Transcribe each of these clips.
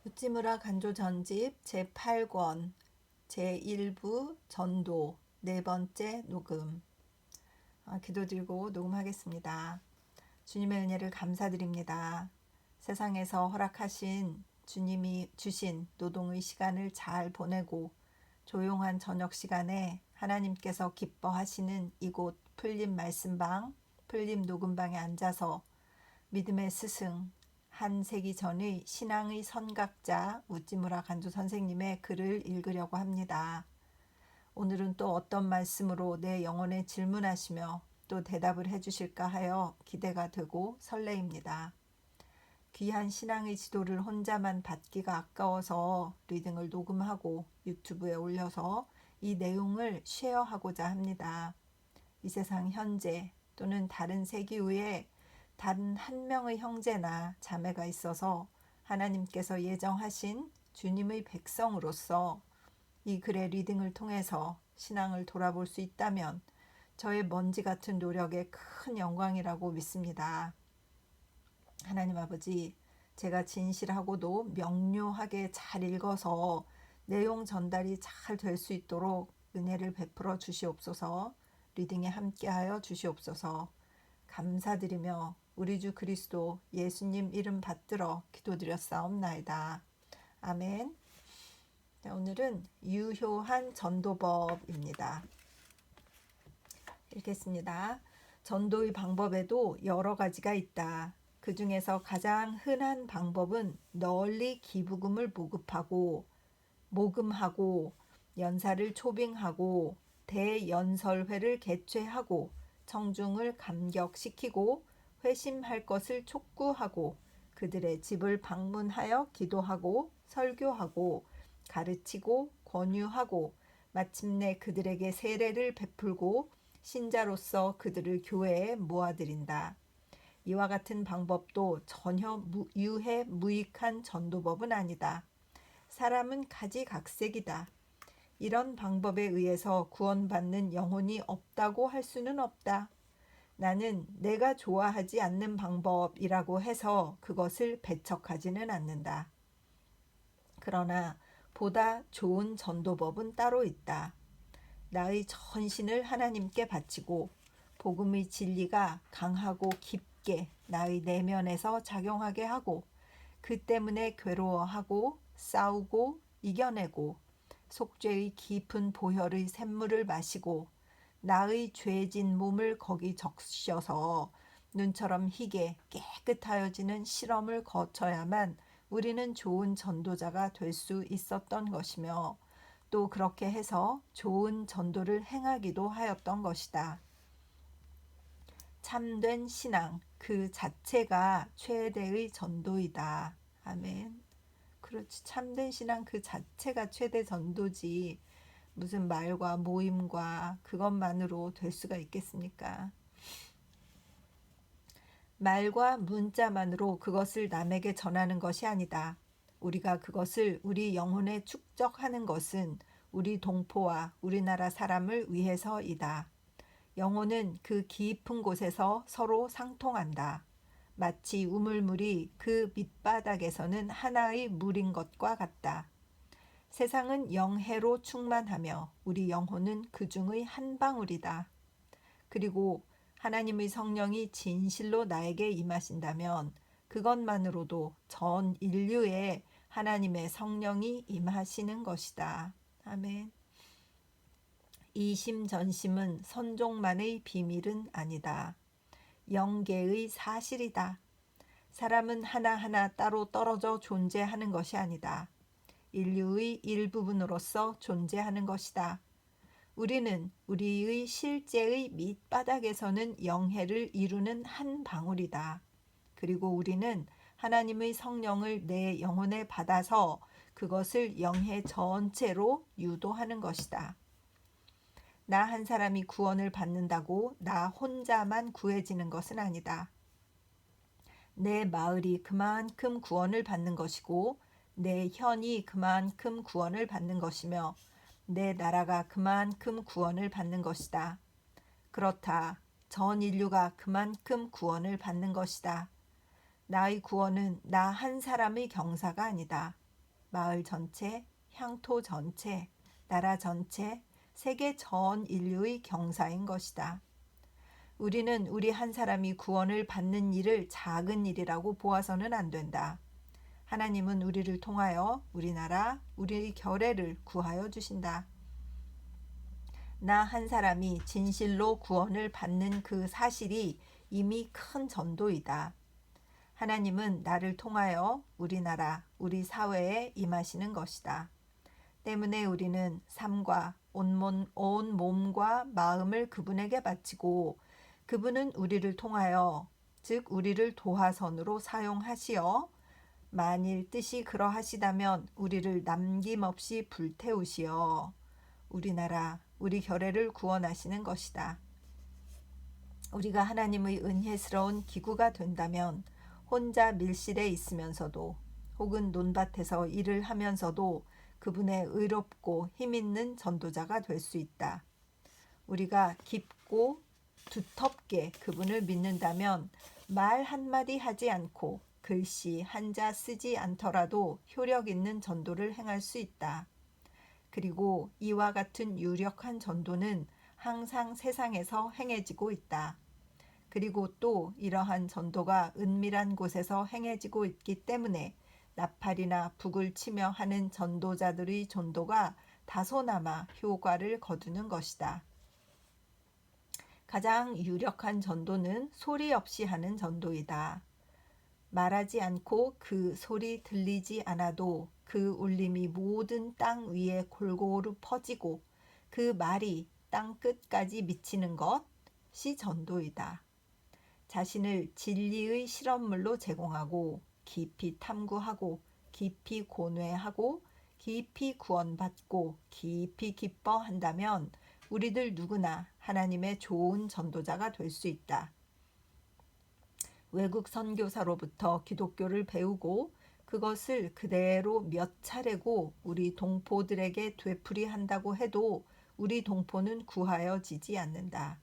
우찌무라 간조 전집 제8권 제1부 전도 네 번째 녹음. 기도드리고 녹음하겠습니다. 주님의 은혜를 감사드립니다. 세상에서 허락하신 주님이 주신 노동의 시간을 잘 보내고 조용한 저녁 시간에 하나님께서 기뻐하시는 이곳 풀림 말씀방, 풀림 녹음방에 앉아서 믿음의 스승, 한 세기 전의 신앙의 선각자 우찌무라 간조 선생님의 글을 읽으려고 합니다. 오늘은 또 어떤 말씀으로 내 영혼에 질문하시며 또 대답을 해주실까 하여 기대가 되고 설레입니다. 귀한 신앙의 지도를 혼자만 받기가 아까워서 리딩을 녹음하고 유튜브에 올려서 이 내용을 쉐어하고자 합니다. 이 세상 현재 또는 다른 세기 후에 다른 한 명의 형제나 자매가 있어서 하나님께서 예정하신 주님의 백성으로서 이 글의 리딩을 통해서 신앙을 돌아볼 수 있다면 저의 먼지 같은 노력의 큰 영광이라고 믿습니다. 하나님 아버지, 제가 진실하고도 명료하게 잘 읽어서 내용 전달이 잘 될 수 있도록 은혜를 베풀어 주시옵소서. 리딩에 함께하여 주시옵소서. 감사드리며 우리 주 그리스도 예수님 이름 받들어 기도드렸사옵나이다. 아멘. 오늘은 유효한 전도법입니다. 읽겠습니다. 전도의 방법에도 여러 가지가 있다. 그 중에서 가장 흔한 방법은 널리 기부금을 모금하고 연사를 초빙하고 대연설회를 개최하고 청중을 감격시키고 회심할 것을 촉구하고 그들의 집을 방문하여 기도하고 설교하고 가르치고 권유하고 마침내 그들에게 세례를 베풀고 신자로서 그들을 교회에 모아들인다. 이와 같은 방법도 전혀 유해 무익한 전도법은 아니다. 사람은 가지각색이다. 이런 방법에 의해서 구원받는 영혼이 없다고 할 수는 없다. 나는 내가 좋아하지 않는 방법이라고 해서 그것을 배척하지는 않는다. 그러나 보다 좋은 전도법은 따로 있다. 나의 전신을 하나님께 바치고 복음의 진리가 강하고 깊게 나의 내면에서 작용하게 하고 그 때문에 괴로워하고 싸우고 이겨내고 속죄의 깊은 보혈의 샘물을 마시고 나의 죄진 몸을 거기 적셔서 눈처럼 희게 깨끗하여지는 실험을 거쳐야만 우리는 좋은 전도자가 될 수 있었던 것이며 또 그렇게 해서 좋은 전도를 행하기도 하였던 것이다. 참된 신앙 그 자체가 최대의 전도이다. 아멘. 그렇지. 참된 신앙 그 자체가 최대 전도지. 무슨 말과 모임과 그것만으로 될 수가 있겠습니까? 말과 문자만으로 그것을 남에게 전하는 것이 아니다. 우리가 그것을 우리 영혼에 축적하는 것은 우리 동포와 우리나라 사람을 위해서이다. 영혼은 그 깊은 곳에서 서로 상통한다. 마치 우물물이 그 밑바닥에서는 하나의 물인 것과 같다. 세상은 영해로 충만하며 우리 영혼은 그 중의 한 방울이다. 그리고 하나님의 성령이 진실로 나에게 임하신다면 그것만으로도 전 인류에 하나님의 성령이 임하시는 것이다. 아멘. 이심전심은 선종만의 비밀은 아니다. 영계의 사실이다. 사람은 하나하나 따로 떨어져 존재하는 것이 아니다. 인류의 일부분으로서 존재하는 것이다. 우리는 우리의 실제의 밑바닥에서는 영해를 이루는 한 방울이다. 그리고 우리는 하나님의 성령을 내 영혼에 받아서 그것을 영해 전체로 유도하는 것이다. 나 한 사람이 구원을 받는다고 나 혼자만 구해지는 것은 아니다. 내 마을이 그만큼 구원을 받는 것이고 내 현이 그만큼 구원을 받는 것이며 내 나라가 그만큼 구원을 받는 것이다. 그렇다. 전 인류가 그만큼 구원을 받는 것이다. 나의 구원은 나 한 사람의 경사가 아니다. 마을 전체, 향토 전체, 나라 전체, 세계 전 인류의 경사인 것이다. 우리는 우리 한 사람이 구원을 받는 일을 작은 일이라고 보아서는 안 된다. 하나님은 우리를 통하여 우리 나라, 우리 결례를 구하여 주신다. 나 한 사람이 진실로 구원을 받는 그 사실이 이미 큰 전도이다. 하나님은 나를 통하여 우리 나라, 우리 사회에 임하시는 것이다. 때문에 우리는 삶과 온 몸과 마음을 그분에게 바치고 그분은 우리를 통하여 즉 우리를 도화선으로 사용하시어 만일 뜻이 그러하시다면 우리를 남김없이 불태우시어 우리 나라, 우리 결례를 구원하시는 것이다. 우리가 하나님의 은혜스러운 기구가 된다면 혼자 밀실에 있으면서도 혹은 논밭에서 일을 하면서도 그분의 의롭고 힘있는 전도자가 될 수 있다. 우리가 깊고 두텁게 그분을 믿는다면 말 한마디 하지 않고 글씨 한자 쓰지 않더라도 효력 있는 전도를 행할 수 있다. 그리고 이와 같은 유력한 전도는 항상 세상에서 행해지고 있다. 그리고 또 이러한 전도가 은밀한 곳에서 행해지고 있기 때문에 나팔이나 북을 치며 하는 전도자들의 전도가 다소나마 효과를 거두는 것이다. 가장 유력한 전도는 소리 없이 하는 전도이다. 말하지 않고 그 소리 들리지 않아도 그 울림이 모든 땅 위에 골고루 퍼지고 그 말이 땅 끝까지 미치는 것이 전도이다. 자신을 진리의 실험물로 제공하고 깊이 탐구하고 깊이 고뇌하고 깊이 구원받고 깊이 기뻐한다면 우리들 누구나 하나님의 좋은 전도자가 될 수 있다. 외국 선교사로부터 기독교를 배우고 그것을 그대로 몇 차례고 우리 동포들에게 되풀이한다고 해도 우리 동포는 구하여지지 않는다.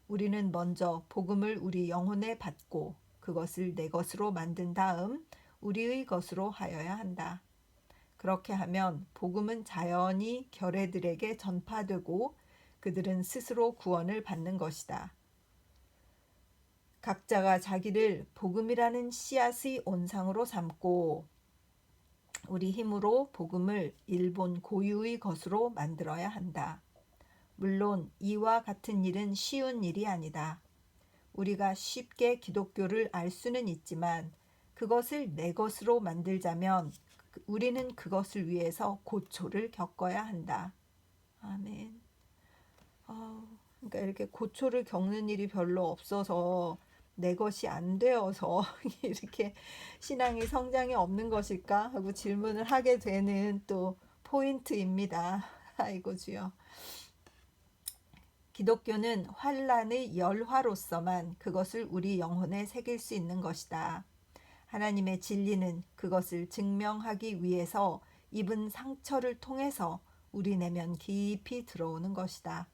우리는 먼저 복음을 우리 영혼에 받고 그것을 내 것으로 만든 다음 우리의 것으로 하여야 한다. 그렇게 하면 복음은 자연히 결례들에게 전파되고 그들은 스스로 구원을 받는 것이다. 각자가 자기를 복음이라는 씨앗의 온상으로 삼고 우리 힘으로 복음을 일본 고유의 것으로 만들어야 한다. 물론 이와 같은 일은 쉬운 일이 아니다. 우리가 쉽게 기독교를 알 수는 있지만 그것을 내 것으로 만들자면 우리는 그것을 위해서 고초를 겪어야 한다. 아멘. 그러니까 이렇게 고초를 겪는 일이 별로 없어서 내 것이 안 되어서 이렇게 신앙이 성장이 없는 것일까 하고 질문을 하게 되는 또 포인트입니다. 아이고 주여. 기독교는 환란의 열화로서만 그것을 우리 영혼에 새길 수 있는 것이다. 하나님의 진리는 그것을 증명하기 위해서 입은 상처를 통해서 우리 내면 깊이 들어오는 것이다.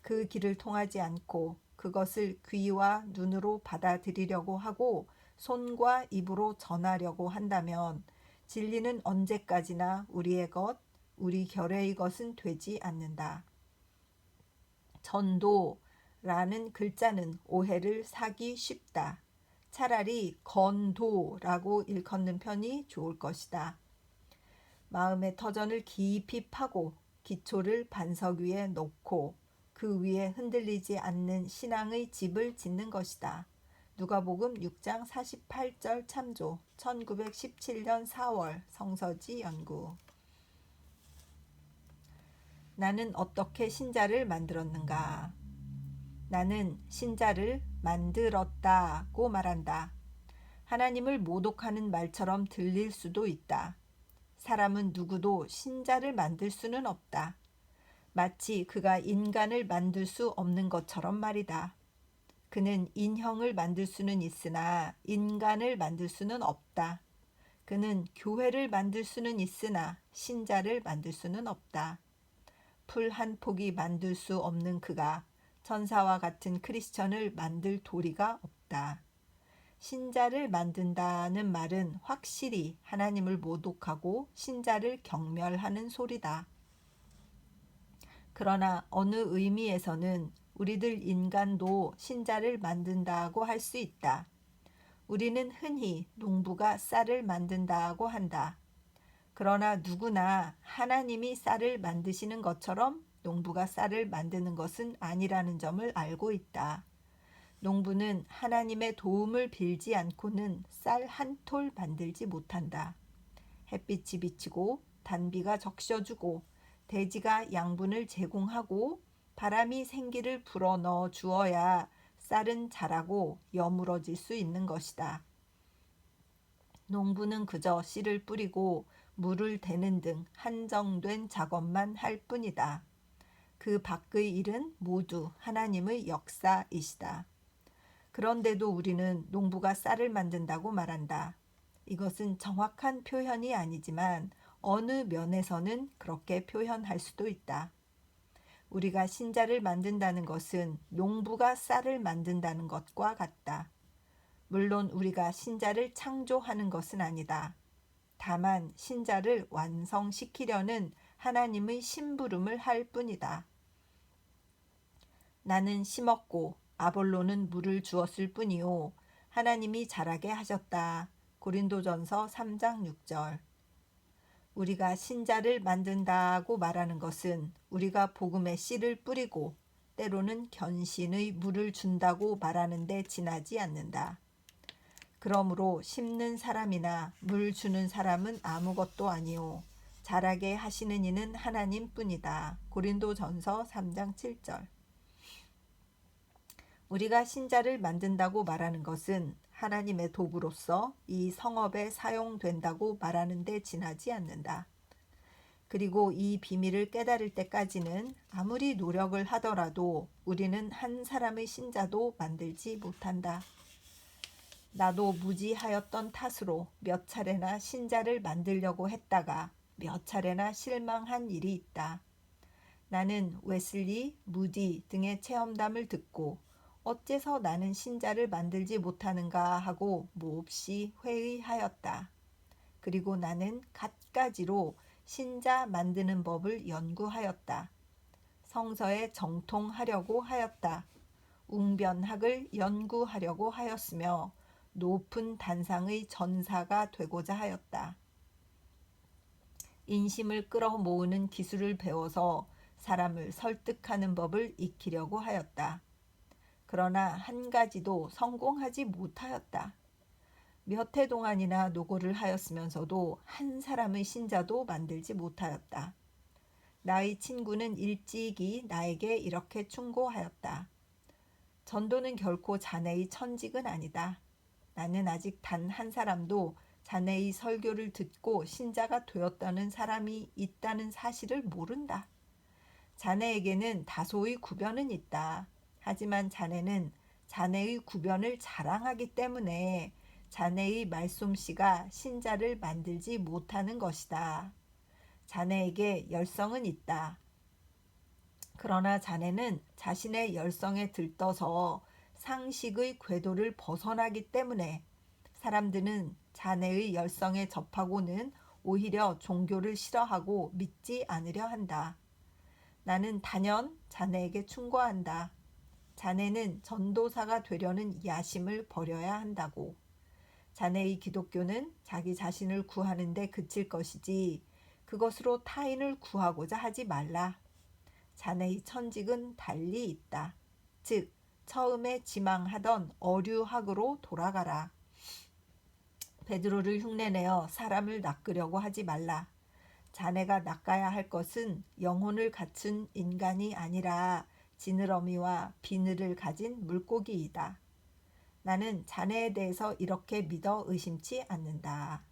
그 길을 통하지 않고 그것을 귀와 눈으로 받아들이려고 하고 손과 입으로 전하려고 한다면 진리는 언제까지나 우리의 것, 우리 결례의 것은 되지 않는다. 전도라는 글자는 오해를 사기 쉽다. 차라리 건도라고 일컫는 편이 좋을 것이다. 마음의 터전을 깊이 파고 기초를 반석 위에 놓고 그 위에 흔들리지 않는 신앙의 집을 짓는 것이다. 누가복음 6장 48절 참조 1917년 4월 성서지 연구. 나는 어떻게 신자를 만들었는가? 나는 신자를 만들었다고 말한다. 하나님을 모독하는 말처럼 들릴 수도 있다. 사람은 누구도 신자를 만들 수는 없다. 마치 그가 인간을 만들 수 없는 것처럼 말이다. 그는 인형을 만들 수는 있으나 인간을 만들 수는 없다. 그는 교회를 만들 수는 있으나 신자를 만들 수는 없다. 풀 한 폭이 만들 수 없는 그가 천사와 같은 크리스천을 만들 도리가 없다. 신자를 만든다는 말은 확실히 하나님을 모독하고 신자를 경멸하는 소리다. 그러나 어느 의미에서는 우리들 인간도 신자를 만든다고 할 수 있다. 우리는 흔히 농부가 쌀을 만든다고 한다. 그러나 누구나 하나님이 쌀을 만드시는 것처럼 농부가 쌀을 만드는 것은 아니라는 점을 알고 있다. 농부는 하나님의 도움을 빌지 않고는 쌀 한 톨 만들지 못한다. 햇빛이 비치고 단비가 적셔주고 대지가 양분을 제공하고 바람이 생기를 불어넣어 주어야 쌀은 자라고 여물어질 수 있는 것이다. 농부는 그저 씨를 뿌리고 물을 대는 등 한정된 작업만 할 뿐이다. 그 밖의 일은 모두 하나님의 역사이시다. 그런데도 우리는 농부가 쌀을 만든다고 말한다. 이것은 정확한 표현이 아니지만 어느 면에서는 그렇게 표현할 수도 있다. 우리가 신자를 만든다는 것은 농부가 쌀을 만든다는 것과 같다. 물론 우리가 신자를 창조하는 것은 아니다. 다만 신자를 완성시키려는 하나님의 심부름을 할 뿐이다. 나는 심었고 아볼로는 물을 주었을 뿐이요 하나님이 자라게 하셨다. 고린도전서 3장 6절. 우리가 신자를 만든다고 말하는 것은 우리가 복음의 씨를 뿌리고 때로는 견신의 물을 준다고 말하는 데 지나지 않는다. 그러므로 심는 사람이나 물 주는 사람은 아무것도 아니요 자라게 하시는 이는 하나님뿐이다. 고린도전서 3장 7절. 우리가 신자를 만든다고 말하는 것은 하나님의 도구로서 이 성업에 사용된다고 말하는 데 지나지 않는다. 그리고 이 비밀을 깨달을 때까지는 아무리 노력을 하더라도 우리는 한 사람의 신자도 만들지 못한다. 나도 무지하였던 탓으로 몇 차례나 신자를 만들려고 했다가 몇 차례나 실망한 일이 있다. 나는 웨슬리, 무디 등의 체험담을 듣고 어째서 나는 신자를 만들지 못하는가 하고 몹시 회의하였다. 그리고 나는 갖가지로 신자 만드는 법을 연구하였다. 성서에 정통하려고 하였다. 웅변학을 연구하려고 하였으며 높은 단상의 전사가 되고자 하였다. 인심을 끌어모으는 기술을 배워서 사람을 설득하는 법을 익히려고 하였다. 그러나 한 가지도 성공하지 못하였다. 몇 해 동안이나 노고를 하였으면서도 한 사람의 신자도 만들지 못하였다. 나의 친구는 일찍이 나에게 이렇게 충고하였다. 전도는 결코 자네의 천직은 아니다. 나는 아직 단 한 사람도 자네의 설교를 듣고 신자가 되었다는 사람이 있다는 사실을 모른다. 자네에게는 다소의 구변은 있다. 하지만 자네는 자네의 구변을 자랑하기 때문에 자네의 말솜씨가 신자를 만들지 못하는 것이다. 자네에게 열성은 있다. 그러나 자네는 자신의 열성에 들떠서 상식의 궤도를 벗어나기 때문에 사람들은 자네의 열성에 접하고는 오히려 종교를 싫어하고 믿지 않으려 한다. 나는 단연 자네에게 충고한다. 자네는 전도사가 되려는 야심을 버려야 한다고. 자네의 기독교는 자기 자신을 구하는 데 그칠 것이지 그것으로 타인을 구하고자 하지 말라. 자네의 천직은 달리 있다. 즉 처음에 지망하던 어류학으로 돌아가라. 베드로를 흉내내어 사람을 낚으려고 하지 말라. 자네가 낚아야 할 것은 영혼을 갖춘 인간이 아니라 지느러미와 비늘을 가진 물고기이다. 나는 자네에 대해서 이렇게 믿어 의심치 않는다.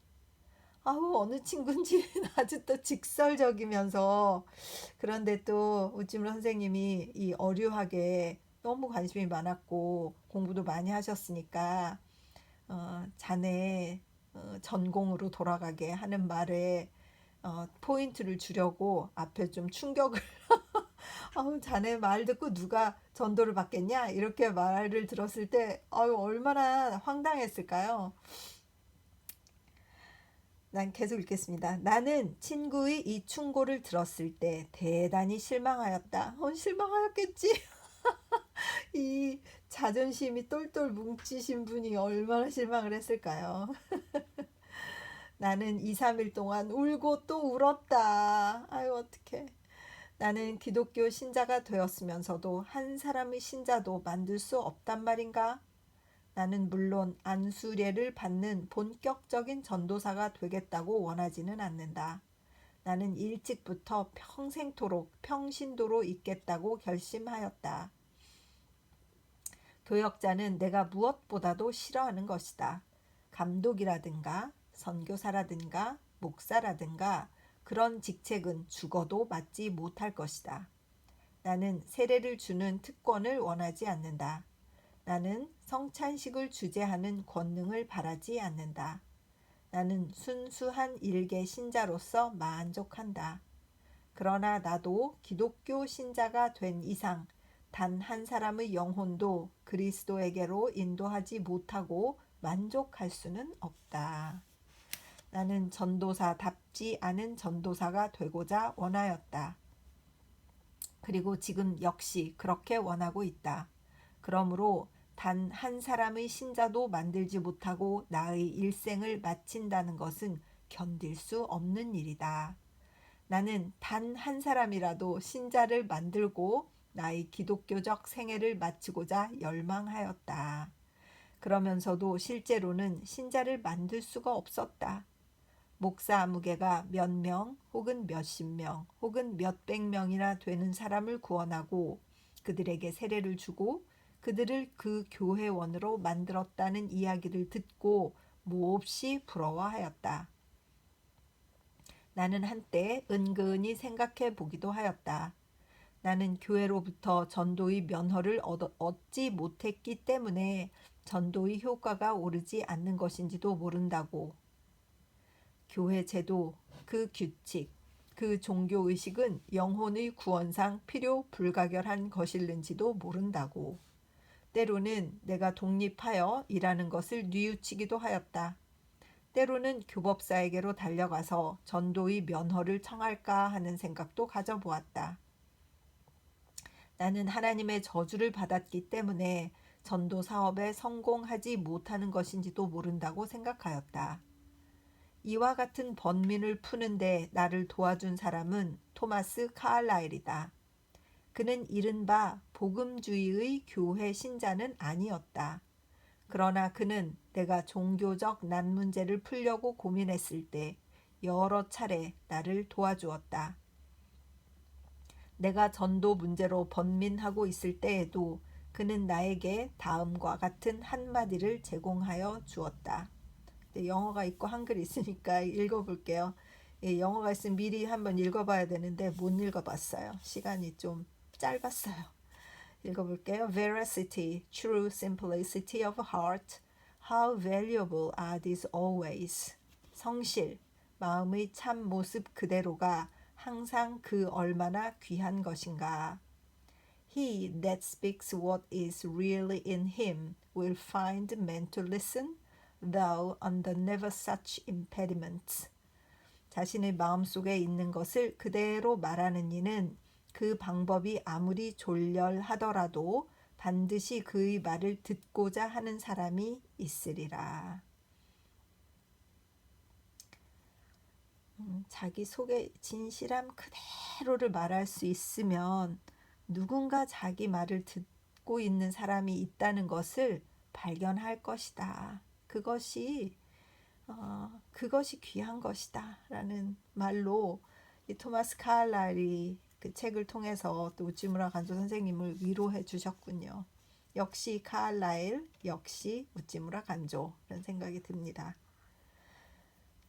아우 어느 친구인지 아주 또 직설적이면서 그런데 또 우찌물 선생님이 이 어류학에 너무 관심이 많았고 공부도 많이 하셨으니까 자네 전공으로 돌아가게 하는 말에 포인트를 주려고 앞에 좀 충격을 자네 말 듣고 누가 전도를 받겠냐? 이렇게 말을 들었을 때 얼마나 황당했을까요? 난 계속 읽겠습니다. 나는 친구의 이 충고를 들었을 때 대단히 실망하였다. 실망하였겠지? 이 자존심이 똘똘 뭉치신 분이 얼마나 실망을 했을까요? 나는 2, 3일 동안 울고 또 울었다. 아유, 어떡해. 나는 기독교 신자가 되었으면서도 한 사람의 신자도 만들 수 없단 말인가? 나는 물론 안수례를 받는 본격적인 전도사가 되겠다고 원하지는 않는다. 나는 일찍부터 평생토록 평신도로 있겠다고 결심하였다. 교역자는 내가 무엇보다도 싫어하는 것이다. 감독이라든가 선교사라든가 목사라든가 그런 직책은 죽어도 맡지 못할 것이다. 나는 세례를 주는 특권을 원하지 않는다. 나는 성찬식을 주재하는 권능을 바라지 않는다. 나는 순수한 일개 신자로서 만족한다. 그러나 나도 기독교 신자가 된 이상 단 한 사람의 영혼도 그리스도에게로 인도하지 못하고 만족할 수는 없다. 나는 전도사답지 않은 전도사가 되고자 원하였다. 그리고 지금 역시 그렇게 원하고 있다. 그러므로 단 한 사람의 신자도 만들지 못하고 나의 일생을 마친다는 것은 견딜 수 없는 일이다. 나는 단 한 사람이라도 신자를 만들고 나의 기독교적 생애를 마치고자 열망하였다. 그러면서도 실제로는 신자를 만들 수가 없었다. 목사 아무개가 몇 명 혹은 몇십 명 혹은 몇백 명이나 되는 사람을 구원하고 그들에게 세례를 주고 그들을 그 교회원으로 만들었다는 이야기를 듣고 몹시 부러워하였다. 나는 한때 은근히 생각해 보기도 하였다. 나는 교회로부터 전도의 면허를 얻지 못했기 때문에 전도의 효과가 오르지 않는 것인지도 모른다고. 교회 제도, 그 규칙, 그 종교의식은 영혼의 구원상 필요 불가결한 것일는지도 모른다고. 때로는 내가 독립하여 일하는 것을 뉘우치기도 하였다. 때로는 교법사에게로 달려가서 전도의 면허를 청할까 하는 생각도 가져보았다. 나는 하나님의 저주를 받았기 때문에 전도 사업에 성공하지 못하는 것인지도 모른다고 생각하였다. 이와 같은 번민을 푸는데 나를 도와준 사람은 토마스 카알라일이다. 그는 이른바 복음주의의 교회 신자는 아니었다. 그러나 그는 내가 종교적 난 문제를 풀려고 고민했을 때 여러 차례 나를 도와주었다. 내가 전도 문제로 번민하고 있을 때에도 그는 나에게 다음과 같은 한마디를 제공하여 주었다. 영어가 있고 한글이 있으니까 읽어볼게요. 영어가 있으면 미리 한번 읽어봐야 되는데 못 읽어봤어요. 시간이 좀 짧았어요. 읽어볼게요. Veracity, true simplicity of heart, how valuable are these always. 성실, 마음의 참 모습 그대로가 항상 그 얼마나 귀한 것인가. He that speaks what is really in him will find men to listen, though under never such impediments. 자신의 마음속에 있는 것을 그대로 말하는 이는 그 방법이 아무리 졸렬하더라도 반드시 그의 말을 듣고자 하는 사람이 있으리라. 자기 속에 진실함 그대로를 말할 수 있으면 누군가 자기 말을 듣고 있는 사람이 있다는 것을 발견할 것이다. 그것이 귀한 것이다 라는 말로 이 토마스 카알라일이 그 책을 통해서 또 우찌무라 간조 선생님을 위로해 주셨군요. 역시 카알라일, 역시 우찌무라 간조라는 생각이 듭니다.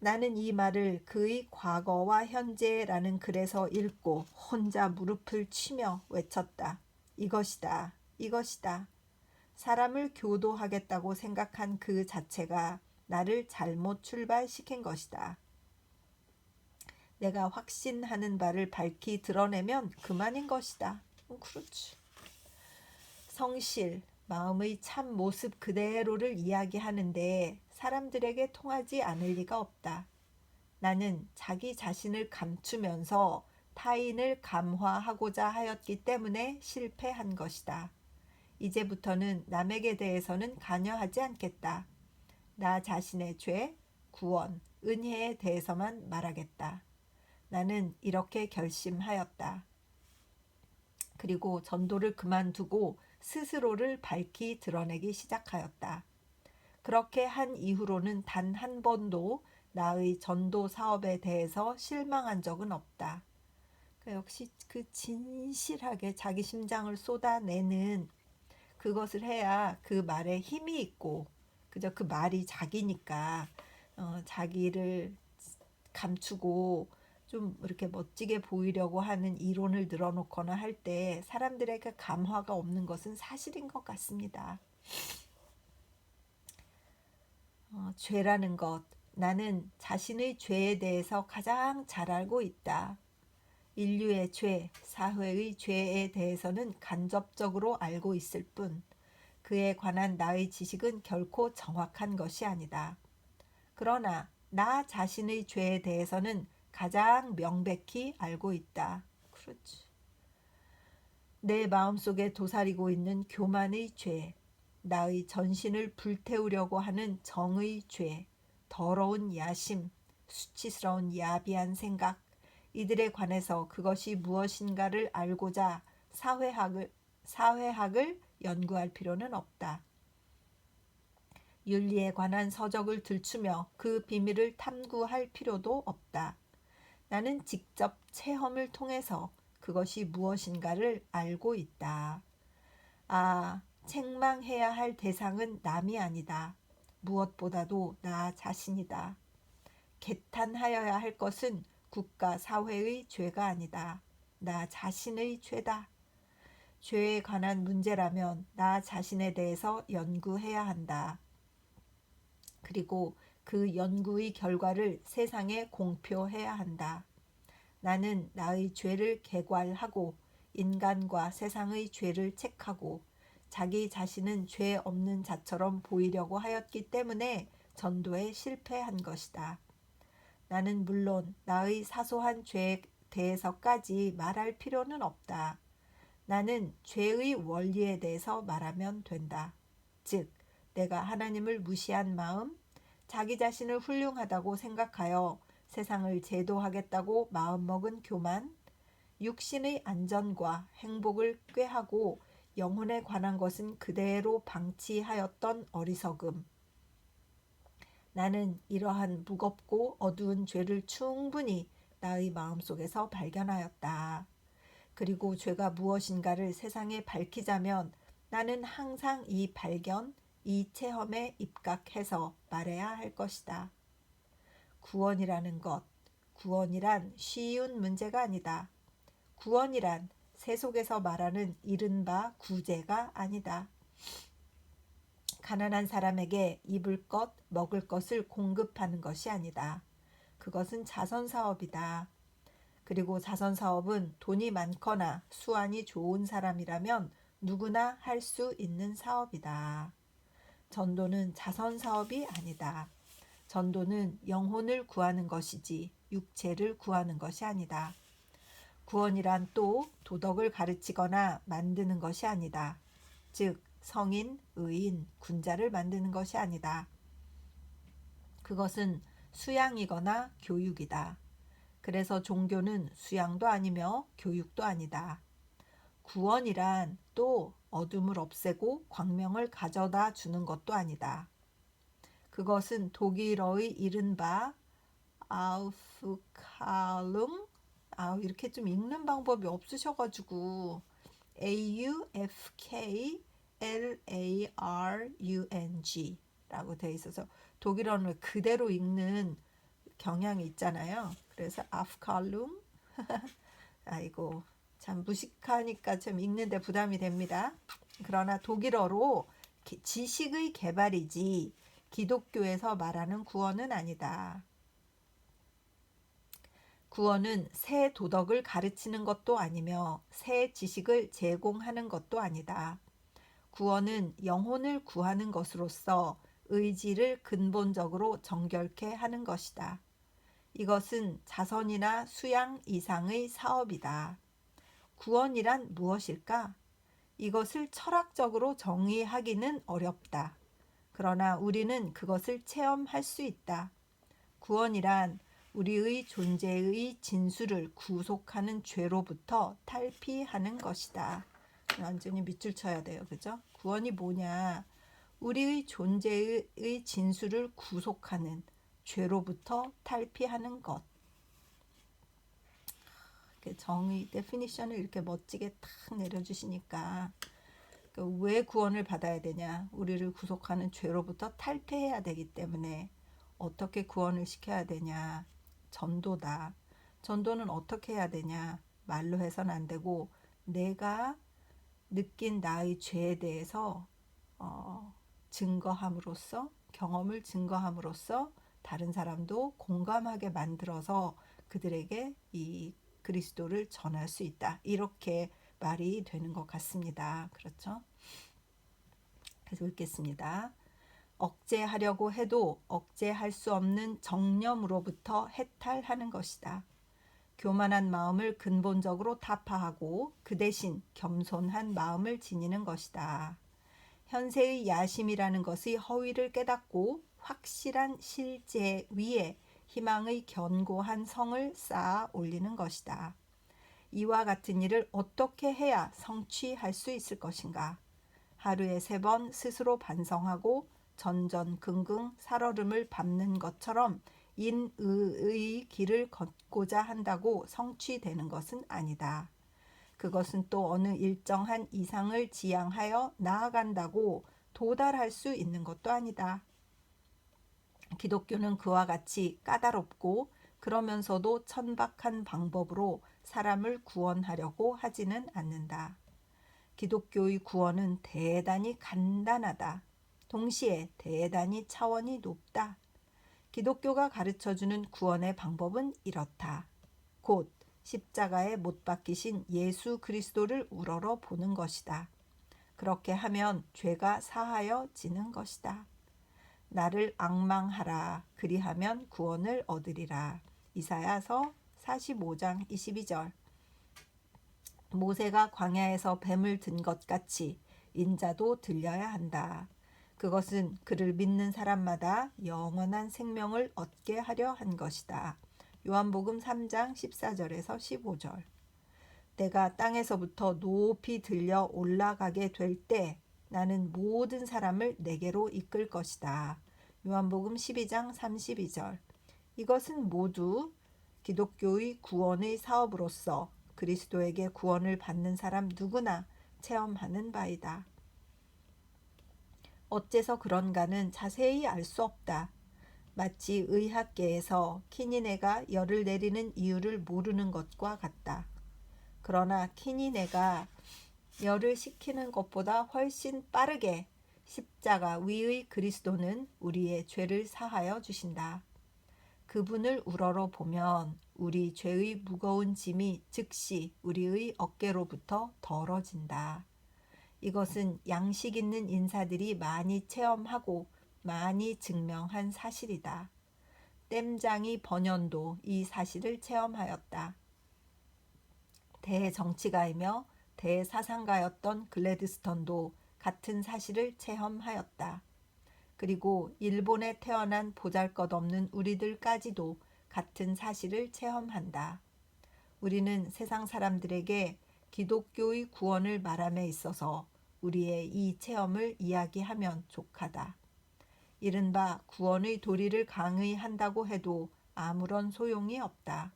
나는 이 말을 그의 과거와 현재라는 글에서 읽고 혼자 무릎을 치며 외쳤다. 이것이다. 이것이다. 사람을 교도하겠다고 생각한 그 자체가 나를 잘못 출발시킨 것이다. 내가 확신하는 바를 밝히 드러내면 그만인 것이다. 그렇지. 성실, 마음의 참 모습 그대로를 이야기하는데 사람들에게 통하지 않을 리가 없다. 나는 자기 자신을 감추면서 타인을 감화하고자 하였기 때문에 실패한 것이다. 이제부터는 남에게 대해서는 관여하지 않겠다. 나 자신의 죄, 구원, 은혜에 대해서만 말하겠다. 나는 이렇게 결심하였다. 그리고 전도를 그만두고 스스로를 밝히 드러내기 시작하였다. 그렇게 한 이후로는 단 한 번도 나의 전도 사업에 대해서 실망한 적은 없다. 역시 그 진실하게 자기 심장을 쏟아내는 그것을 해야 그 말에 힘이 있고, 그저 그 말이 자기니까 자기를 감추고 좀 이렇게 멋지게 보이려고 하는 이론을 늘어놓거나 할 때 사람들에게 감화가 없는 것은 사실인 것 같습니다. 죄라는 것, 나는 자신의 죄에 대해서 가장 잘 알고 있다. 인류의 죄, 사회의 죄에 대해서는 간접적으로 알고 있을 뿐 그에 관한 나의 지식은 결코 정확한 것이 아니다. 그러나 나 자신의 죄에 대해서는 가장 명백히 알고 있다. 그렇지. 내 마음속에 도사리고 있는 교만의 죄, 나의 전신을 불태우려고 하는 정의 죄, 더러운 야심, 수치스러운 야비한 생각, 이들에 관해서 그것이 무엇인가를 알고자 사회학을 연구할 필요는 없다. 윤리에 관한 서적을 들추며 그 비밀을 탐구할 필요도 없다. 나는 직접 체험을 통해서 그것이 무엇인가를 알고 있다. 책망해야 할 대상은 남이 아니다. 무엇보다도 나 자신이다. 개탄하여야 할 것은 국가 사회의 죄가 아니다. 나 자신의 죄다. 죄에 관한 문제라면 나 자신에 대해서 연구해야 한다. 그리고 그 연구의 결과를 세상에 공표해야 한다. 나는 나의 죄를 개괄하고 인간과 세상의 죄를 책하고 자기 자신은 죄 없는 자처럼 보이려고 하였기 때문에 전도에 실패한 것이다. 나는 물론 나의 사소한 죄에 대해서까지 말할 필요는 없다. 나는 죄의 원리에 대해서 말하면 된다. 즉, 내가 하나님을 무시한 마음, 자기 자신을 훌륭하다고 생각하여 세상을 제도하겠다고 마음먹은 교만, 육신의 안전과 행복을 꾀하고 영혼에 관한 것은 그대로 방치하였던 어리석음. 나는 이러한 무겁고 어두운 죄를 충분히 나의 마음속에서 발견하였다. 그리고 죄가 무엇인가를 세상에 밝히자면 나는 항상 이 발견, 이 체험에 입각해서 말해야 할 것이다. 구원이라는 것, 구원이란 쉬운 문제가 아니다. 구원이란 세속에서 말하는 이른바 구제가 아니다. 가난한 사람에게 입을 것, 먹을 것을 공급하는 것이 아니다. 그것은 자선사업이다. 그리고 자선사업은 돈이 많거나 수완이 좋은 사람이라면 누구나 할 수 있는 사업이다. 전도는 자선사업이 아니다. 전도는 영혼을 구하는 것이지 육체를 구하는 것이 아니다. 구원이란 또 도덕을 가르치거나 만드는 것이 아니다. 즉 성인, 의인, 군자를 만드는 것이 아니다. 그것은 수양이거나 교육이다. 그래서 종교는 수양도 아니며 교육도 아니다. 구원이란 또 어둠을 없애고 광명을 가져다 주는 것도 아니다. 그것은 독일어의 이른바 아우프칼룽, 이렇게 좀 읽는 방법이 없으셔가지고 AUFKLARUNG 라고 되어 있어서 독일어는 그대로 읽는 경향이 있잖아요. 그래서 아프칼룽 아이고 참 무식하니까 좀 읽는데 부담이 됩니다. 그러나 독일어로 지식의 개발이지 기독교에서 말하는 구원은 아니다. 구원은 새 도덕을 가르치는 것도 아니며 새 지식을 제공하는 것도 아니다. 구원은 영혼을 구하는 것으로서 의지를 근본적으로 정결케 하는 것이다. 이것은 자선이나 수양 이상의 사업이다. 구원이란 무엇일까? 이것을 철학적으로 정의하기는 어렵다. 그러나 우리는 그것을 체험할 수 있다. 구원이란 우리의 존재의 진수를 구속하는 죄로부터 탈피하는 것이다. 완전히 밑줄 쳐야 돼요. 그죠? 구원이 뭐냐? 우리의 존재의 진수를 구속하는 죄로부터 탈피하는 것. 정의 데피니션을 이렇게 멋지게 탁 내려주시니까 왜 구원을 받아야 되냐? 우리를 구속하는 죄로부터 탈피해야 되기 때문에 어떻게 구원을 시켜야 되냐? 전도다. 전도는 어떻게 해야 되냐? 말로 해서는 안 되고 내가 느낀 나의 죄에 대해서 증거함으로써 경험을 증거함으로써 다른 사람도 공감하게 만들어서 그들에게 이 그리스도를 전할 수 있다. 이렇게 말이 되는 것 같습니다. 그렇죠? 그래서 읽겠습니다. 억제하려고 해도 억제할 수 없는 정념으로부터 해탈하는 것이다. 교만한 마음을 근본적으로 타파하고 그 대신 겸손한 마음을 지니는 것이다. 현세의 야심이라는 것의 허위를 깨닫고 확실한 실제 위에 희망의 견고한 성을 쌓아 올리는 것이다. 이와 같은 일을 어떻게 해야 성취할 수 있을 것인가? 하루에 3번 스스로 반성하고 전전긍긍 살얼음을 밟는 것처럼 인의의 길을 걷고자 한다고 성취되는 것은 아니다. 그것은 또 어느 일정한 이상을 지향하여 나아간다고 도달할 수 있는 것도 아니다. 기독교는 그와 같이 까다롭고 그러면서도 천박한 방법으로 사람을 구원하려고 하지는 않는다. 기독교의 구원은 대단히 간단하다. 동시에 대단히 차원이 높다. 기독교가 가르쳐주는 구원의 방법은 이렇다. 곧 십자가에 못 박히신 예수 그리스도를 우러러 보는 것이다. 그렇게 하면 죄가 사하여지는 것이다. 나를 앙망하라. 그리하면 구원을 얻으리라. 이사야서 45장 22절. 모세가 광야에서 뱀을 든 것 같이 인자도 들려야 한다. 그것은 그를 믿는 사람마다 영원한 생명을 얻게 하려 한 것이다. 요한복음 3장 14절에서 15절. 내가 땅에서부터 높이 들려 올라가게 될 때 나는 모든 사람을 내게로 이끌 것이다. 요한복음 12장 32절. 이것은 모두 기독교의 구원의 사업으로서 그리스도에게 구원을 받는 사람 누구나 체험하는 바이다. 어째서 그런가는 자세히 알 수 없다. 마치 의학계에서 키니네가 열을 내리는 이유를 모르는 것과 같다. 그러나 키니네가 열을 식히는 것보다 훨씬 빠르게 십자가 위의 그리스도는 우리의 죄를 사하여 주신다. 그분을 우러러 보면 우리 죄의 무거운 짐이 즉시 우리의 어깨로부터 덜어진다. 이것은 양식 있는 인사들이 많이 체험하고 많이 증명한 사실이다. 댐장이 번연도 이 사실을 체험하였다. 대정치가이며 대사상가였던 글래드스턴도 같은 사실을 체험하였다. 그리고 일본에 태어난 보잘것없는 우리들까지도 같은 사실을 체험한다. 우리는 세상 사람들에게 기독교의 구원을 말함에 있어서 우리의 이 체험을 이야기하면 족하다. 이른바 구원의 도리를 강의한다고 해도 아무런 소용이 없다.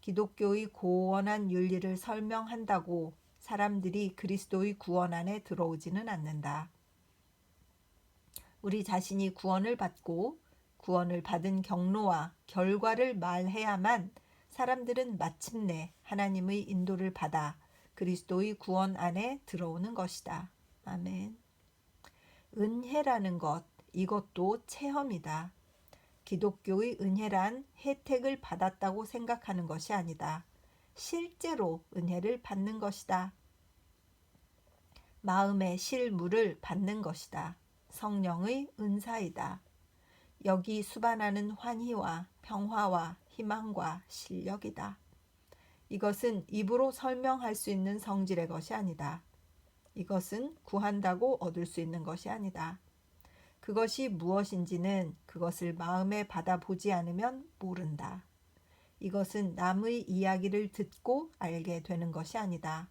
기독교의 고원한 윤리를 설명한다고 사람들이 그리스도의 구원 안에 들어오지는 않는다. 우리 자신이 구원을 받고 구원을 받은 경로와 결과를 말해야만 사람들은 마침내 하나님의 인도를 받아 그리스도의 구원 안에 들어오는 것이다. 아멘. 은혜라는 것, 이것도 체험이다. 기독교의 은혜란 혜택을 받았다고 생각하는 것이 아니다. 실제로 은혜를 받는 것이다. 마음의 실물을 받는 것이다. 성령의 은사이다. 여기 수반하는 환희와 평화와 희망과 실력이다. 이것은 입으로 설명할 수 있는 성질의 것이 아니다. 이것은 구한다고 얻을 수 있는 것이 아니다. 그것이 무엇인지는 그것을 마음에 받아보지 않으면 모른다. 이것은 남의 이야기를 듣고 알게 되는 것이 아니다.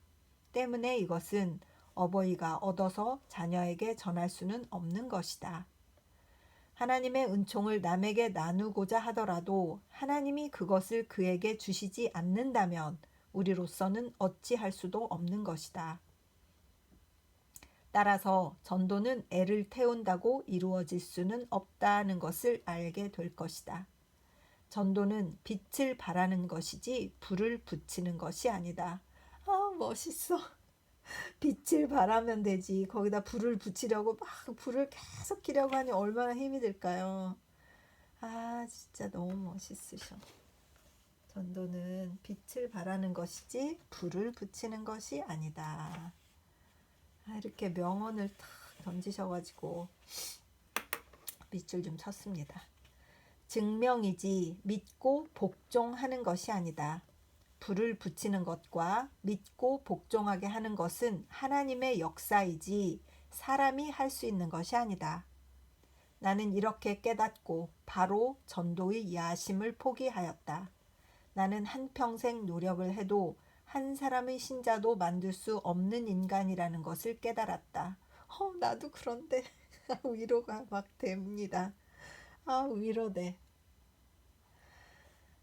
때문에 이것은 어버이가 얻어서 자녀에게 전할 수는 없는 것이다. 하나님의 은총을 남에게 나누고자 하더라도 하나님이 그것을 그에게 주시지 않는다면 우리로서는 어찌할 수도 없는 것이다. 따라서 전도는 애를 태운다고 이루어질 수는 없다는 것을 알게 될 것이다. 전도는 빛을 발하는 것이지 불을 붙이는 것이 아니다. 아, 멋있어. 빛을 발하면 되지. 거기다 불을 붙이려고 막 불을 계속 켜려고 하니 얼마나 힘이 들까요? 아, 진짜 너무 멋있으셔. 전도는 빛을 발하는 것이지 불을 붙이는 것이 아니다. 아, 이렇게 명언을 탁 던지셔가지고 밑줄 좀 쳤습니다. 증명이지 믿고 복종하는 것이 아니다. 불을 붙이는 것과 믿고 복종하게 하는 것은 하나님의 역사이지 사람이 할 수 있는 것이 아니다. 나는 이렇게 깨닫고 바로 전도의 야심을 포기하였다. 나는 한평생 노력을 해도 한 사람의 신자도 만들 수 없는 인간이라는 것을 깨달았다. 나도 그런데 위로가 막 됩니다. 위로돼.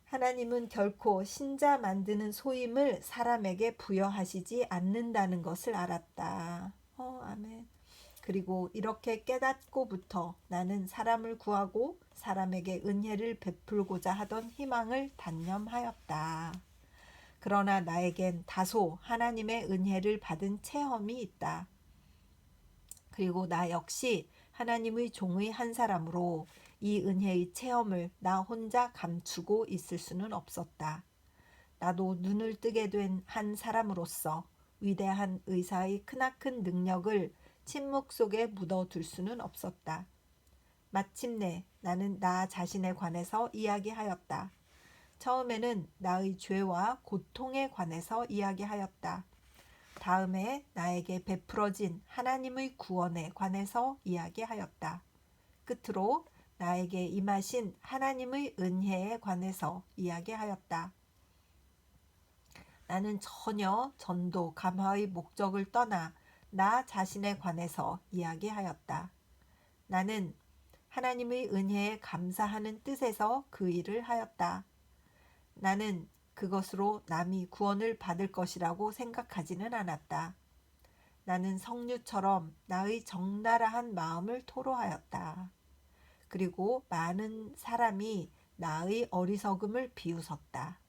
하나님은 결코 신자 만드는 소임을 사람에게 부여하시지 않는다는 것을 알았다. 아멘. 그리고 이렇게 깨닫고부터 나는 사람을 구하고 사람에게 은혜를 베풀고자 하던 희망을 단념하였다. 그러나 나에겐 다소 하나님의 은혜를 받은 체험이 있다. 그리고 나 역시 하나님의 종의 한 사람으로 이 은혜의 체험을 나 혼자 감추고 있을 수는 없었다. 나도 눈을 뜨게 된 한 사람으로서 위대한 의사의 크나큰 능력을 침묵 속에 묻어둘 수는 없었다. 마침내 나는 나 자신에 관해서 이야기하였다. 처음에는 나의 죄와 고통에 관해서 이야기하였다. 다음에 나에게 베풀어진 하나님의 구원에 관해서 이야기하였다. 끝으로 나에게 임하신 하나님의 은혜에 관해서 이야기하였다. 나는 전혀 전도 감화의 목적을 떠나 나 자신에 관해서 이야기하였다. 나는 하나님의 은혜에 감사하는 뜻에서 그 일을 하였다. 나는 그것으로 남이 구원을 받을 것이라고 생각하지는 않았다. 나는 성류처럼 나의 적나라한 마음을 토로하였다. 그리고 많은 사람이 나의 어리석음을 비웃었다.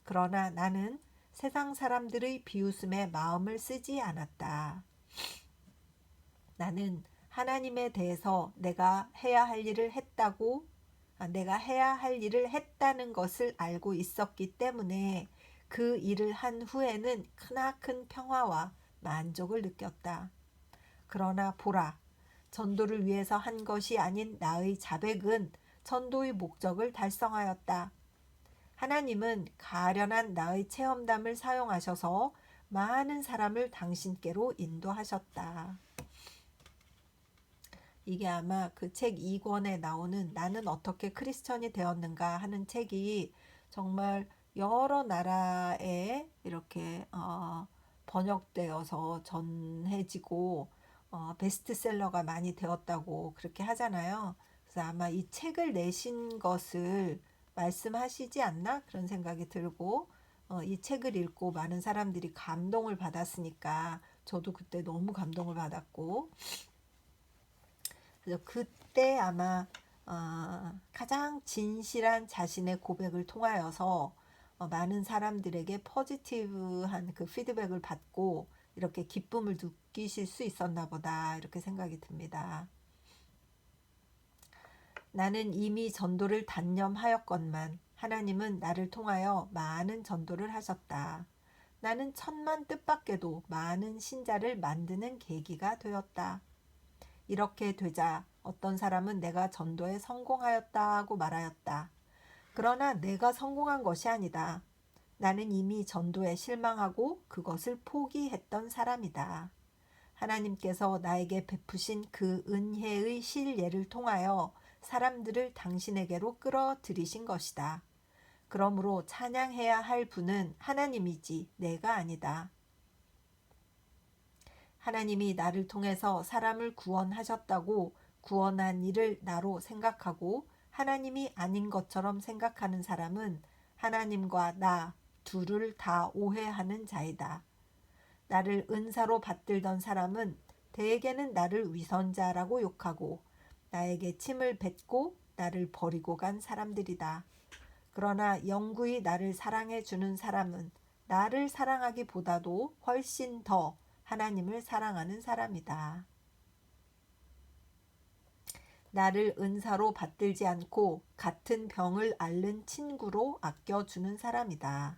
그러나 나는 세상 사람들의 비웃음에 마음을 쓰지 않았다. 나는 하나님에 대해서 내가 해야 할 일을 했다는 것을 알고 있었기 때문에 그 일을 한 후에는 크나큰 평화와 만족을 느꼈다. 그러나 보라, 전도를 위해서 한 것이 아닌 나의 자백은 전도의 목적을 달성하였다. 하나님은 가련한 나의 체험담을 사용하셔서 많은 사람을 당신께로 인도하셨다. 이게 아마 그 책 2권에 나오는 나는 어떻게 크리스천이 되었는가 하는 책이 정말 여러 나라에 이렇게 번역되어서 전해지고 베스트셀러가 많이 되었다고 그렇게 하잖아요. 그래서 아마 이 책을 내신 것을 말씀하시지 않나 그런 생각이 들고 이 책을 읽고 많은 사람들이 감동을 받았으니까 저도 그때 너무 감동을 받았고 그래서 그때 아마 가장 진실한 자신의 고백을 통하여서 많은 사람들에게 포지티브한 그 피드백을 받고 이렇게 기쁨을 느끼실 수 있었나 보다 이렇게 생각이 듭니다. 나는 이미 전도를 단념하였건만 하나님은 나를 통하여 많은 전도를 하셨다. 나는 천만 뜻밖에도 많은 신자를 만드는 계기가 되었다. 이렇게 되자 어떤 사람은 내가 전도에 성공하였다고 말하였다. 그러나 내가 성공한 것이 아니다. 나는 이미 전도에 실망하고 그것을 포기했던 사람이다. 하나님께서 나에게 베푸신 그 은혜의 실예를 통하여 사람들을 당신에게로 끌어들이신 것이다. 그러므로 찬양해야 할 분은 하나님이지 내가 아니다. 하나님이 나를 통해서 사람을 구원하셨다고 구원한 일을 나로 생각하고 하나님이 아닌 것처럼 생각하는 사람은 하나님과 나 둘을 다 오해하는 자이다. 나를 은사로 받들던 사람은 대개는 나를 위선자라고 욕하고 나에게 침을 뱉고 나를 버리고 간 사람들이다. 그러나 영구히 나를 사랑해 주는 사람은 나를 사랑하기보다도 훨씬 더 하나님을 사랑하는 사람이다. 나를 은사로 받들지 않고 같은 병을 앓는 친구로 아껴주는 사람이다.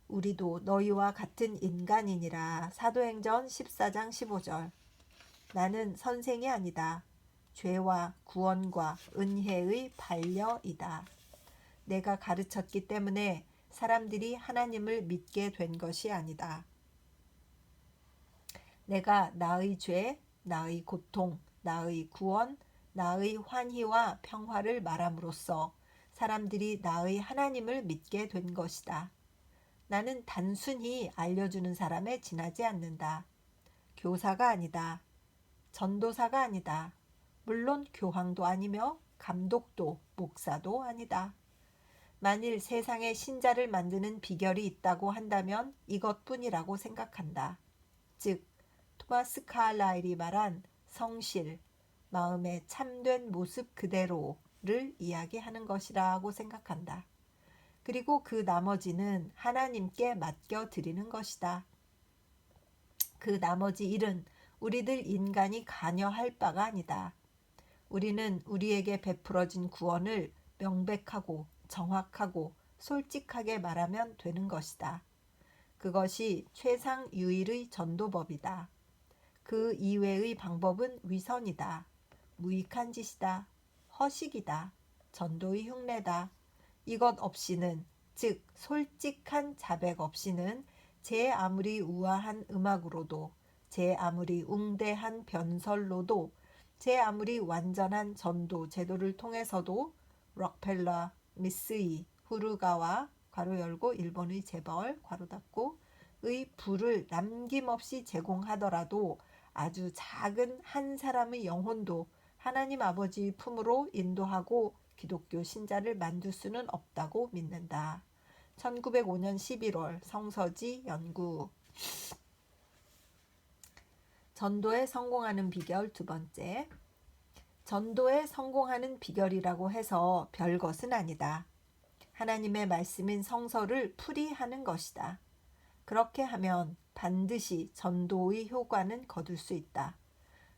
우리도 너희와 같은 인간이니라. 사도행전 14장 15절. 나는 선생이 아니다. 죄와 구원과 은혜의 반려이다. 내가 가르쳤기 때문에 사람들이 하나님을 믿게 된 것이 아니다. 내가 나의 죄, 나의 고통, 나의 구원, 나의 환희와 평화를 말함으로써 사람들이 나의 하나님을 믿게 된 것이다. 나는 단순히 알려주는 사람에 지나지 않는다. 교사가 아니다. 전도사가 아니다. 물론 교황도 아니며 감독도 목사도 아니다. 만일 세상에 신자를 만드는 비결이 있다고 한다면 이것뿐이라고 생각한다. 즉 토마스 카를라일이 말한 성실, 마음의 참된 모습 그대로를 이야기하는 것이라고 생각한다. 그리고 그 나머지는 하나님께 맡겨드리는 것이다. 그 나머지 일은 우리들 인간이 관여할 바가 아니다. 우리는 우리에게 베풀어진 구원을 명백하고 정확하고 솔직하게 말하면 되는 것이다. 그것이 최상유일의 전도법이다. 그 이외의 방법은 위선이다. 무익한 짓이다. 허식이다. 전도의 흉내다. 이것 없이는, 즉 솔직한 자백 없이는 제 아무리 우아한 음악으로도, 제 아무리 웅대한 변설로도, 제 아무리 완전한 전도 제도를 통해서도 록펠러, 미스이, 후르가와 괄호 열고 일본의 재벌 괄호 닫고 의 부를 남김없이 제공하더라도 아주 작은 한 사람의 영혼도 하나님 아버지의 품으로 인도하고 기독교 신자를 만들 수는 없다고 믿는다. 1905년 11월 성서지 연구. 전도에 성공하는 비결 두 번째. 전도에 성공하는 비결이라고 해서 별것은 아니다. 하나님의 말씀인 성서를 풀이하는 것이다. 그렇게 하면 반드시 전도의 효과는 거둘 수 있다.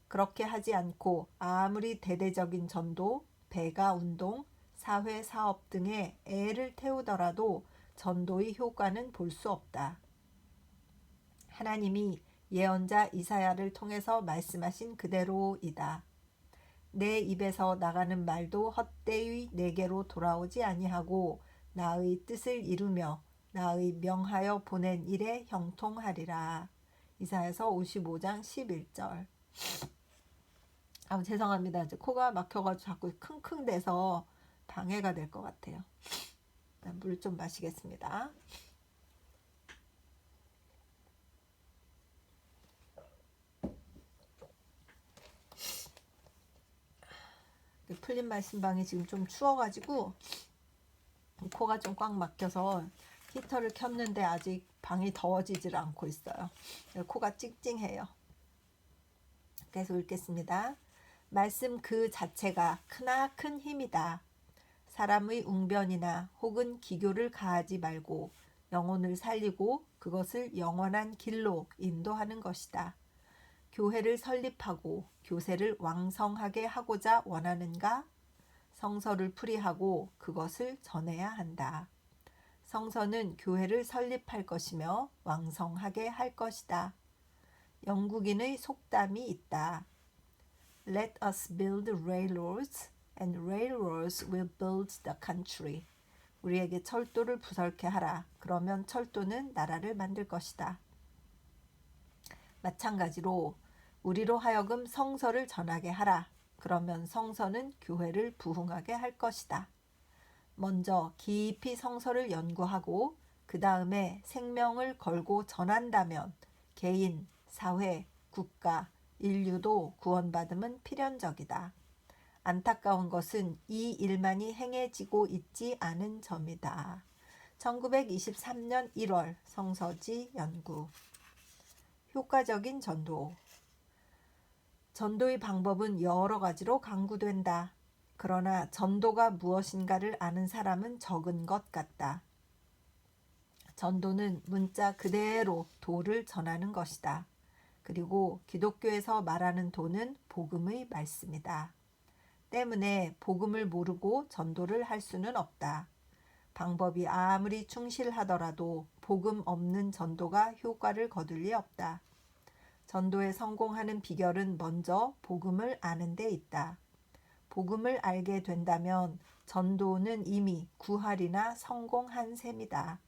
그렇게 하지 않고 아무리 대대적인 전도, 배가운동, 사회사업 등에 애를 태우더라도 전도의 효과는 볼 수 없다. 하나님이 예언자 이사야를 통해서 말씀하신 그대로이다. 내 입에서 나가는 말도 헛되이 내게로 돌아오지 아니하고 나의 뜻을 이루며 나의 명하여 보낸 일에 형통하리라. 이사야서 55장 11절. 죄송합니다. 이제 코가 막혀가지고 자꾸 킁킁대서 방해가 될 것 같아요. 물 좀 마시겠습니다. 풀린 말씀방이 지금 좀 추워가지고 코가 좀 꽉 막혀서 히터를 켰는데 아직 방이 더워지질 않고 있어요. 코가 찡찡해요. 계속 읽겠습니다. 말씀 그 자체가 크나큰 힘이다. 사람의 웅변이나 혹은 기교를 가하지 말고 영혼을 살리고 그것을 영원한 길로 인도하는 것이다. 교회를 설립하고 교세를 왕성하게 하고자 원하는가? 성서를 풀이하고 그것을 전해야 한다. 성서는 교회를 설립할 것이며 왕성하게 할 것이다. 영국인의 속담이 있다. Let us build railroads and railroads will build the country. 우리에게 철도를 부설게 하라. 그러면 철도는 나라를 만들 것이다. 마찬가지로 우리로 하여금 성서를 전하게 하라. 그러면 성서는 교회를 부흥하게 할 것이다. 먼저 깊이 성서를 연구하고 그 다음에 생명을 걸고 전한다면 개인, 사회, 국가, 인류도 구원받음은 필연적이다. 안타까운 것은 이 일만이 행해지고 있지 않은 점이다. 1923년 1월 성서지 연구. 효과적인 전도. 전도의 방법은 여러 가지로 강구된다. 그러나 전도가 무엇인가를 아는 사람은 적은 것 같다. 전도는 문자 그대로 도를 전하는 것이다. 그리고 기독교에서 말하는 도는 복음의 말씀이다. 때문에 복음을 모르고 전도를 할 수는 없다. 방법이 아무리 충실하더라도 복음 없는 전도가 효과를 거둘 리 없다. 전도에 성공하는 비결은 먼저 복음을 아는 데 있다. 복음을 알게 된다면 전도는 이미 구할이나 성공한 셈이다.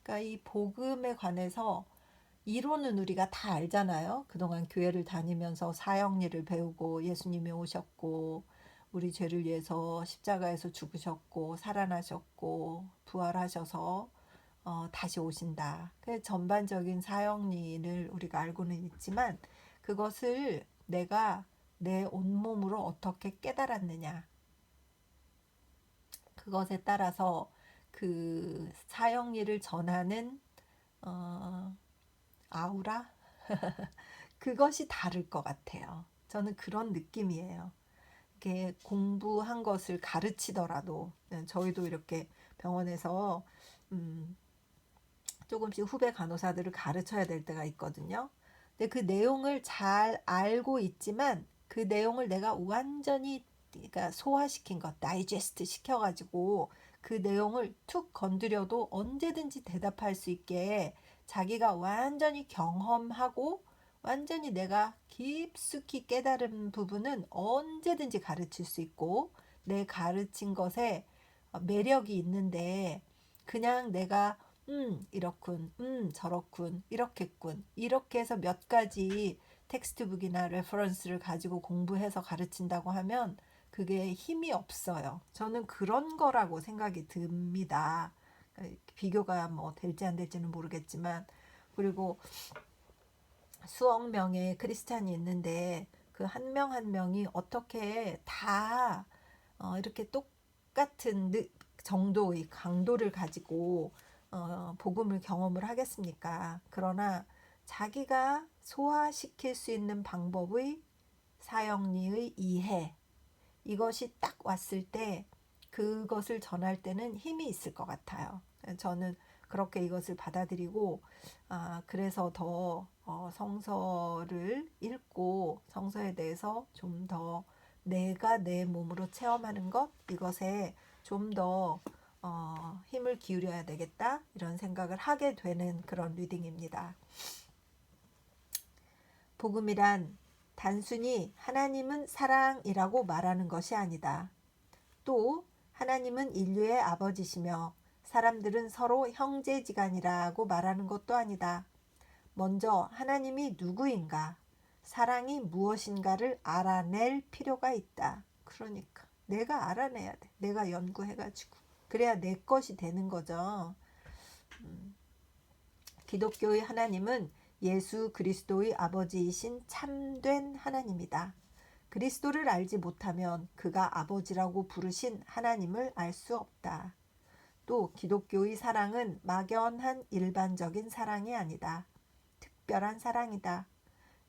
그러니까 이 복음에 관해서 이론은 우리가 다 알잖아요. 그동안 교회를 다니면서 사형리를 배우고 예수님이 오셨고 우리 죄를 위해서 십자가에서 죽으셨고 살아나셨고 부활하셔서 다시 오신다. 그 전반적인 사형리를 우리가 알고는 있지만 그것을 내가 내 온몸으로 어떻게 깨달았느냐. 그것에 따라서 그 사형리를 전하는 아우라? 그것이 다를 것 같아요. 저는 그런 느낌이에요. 이렇게 공부한 것을 가르치더라도 저희도 이렇게 병원에서 조금씩 후배 간호사들을 가르쳐야 될 때가 있거든요. 근데 그 내용을 잘 알고 있지만 그 내용을 내가 완전히 그러니까 소화시킨 것, 다이제스트 시켜가지고 그 내용을 툭 건드려도 언제든지 대답할 수 있게 자기가 완전히 경험하고 완전히 내가 깊숙이 깨달은 부분은 언제든지 가르칠 수 있고 내 가르친 것에 매력이 있는데 그냥 내가 이렇군, 저렇군, 이렇겠군 이렇게 해서 몇 가지 텍스트북이나 레퍼런스를 가지고 공부해서 가르친다고 하면 그게 힘이 없어요. 저는 그런 거라고 생각이 듭니다. 비교가 뭐 될지 안 될지는 모르겠지만 그리고 수억 명의 크리스찬이 있는데 그 한 명 한 명이 어떻게 다 이렇게 똑같은 정도의 강도를 가지고 복음을 경험을 하겠습니까? 그러나 자기가 소화시킬 수 있는 방법의 사형리의 이해 이것이 딱 왔을 때 그것을 전할 때는 힘이 있을 것 같아요. 저는 그렇게 이것을 받아들이고 그래서 더 성서를 읽고 성서에 대해서 좀 더 내가 내 몸으로 체험하는 것 이것에 좀 더 힘을 기울여야 되겠다 이런 생각을 하게 되는 그런 리딩입니다. 복음이란 단순히 하나님은 사랑이라고 말하는 것이 아니다. 또 하나님은 인류의 아버지시며 사람들은 서로 형제지간이라고 말하는 것도 아니다. 먼저 하나님이 누구인가, 사랑이 무엇인가를 알아낼 필요가 있다. 그러니까 내가 알아내야 돼. 내가 연구해가지고. 그래야 내 것이 되는 거죠. 기독교의 하나님은 예수 그리스도의 아버지이신 참된 하나님이다. 그리스도를 알지 못하면 그가 아버지라고 부르신 하나님을 알 수 없다. 또 기독교의 사랑은 막연한 일반적인 사랑이 아니다. 특별한 사랑이다.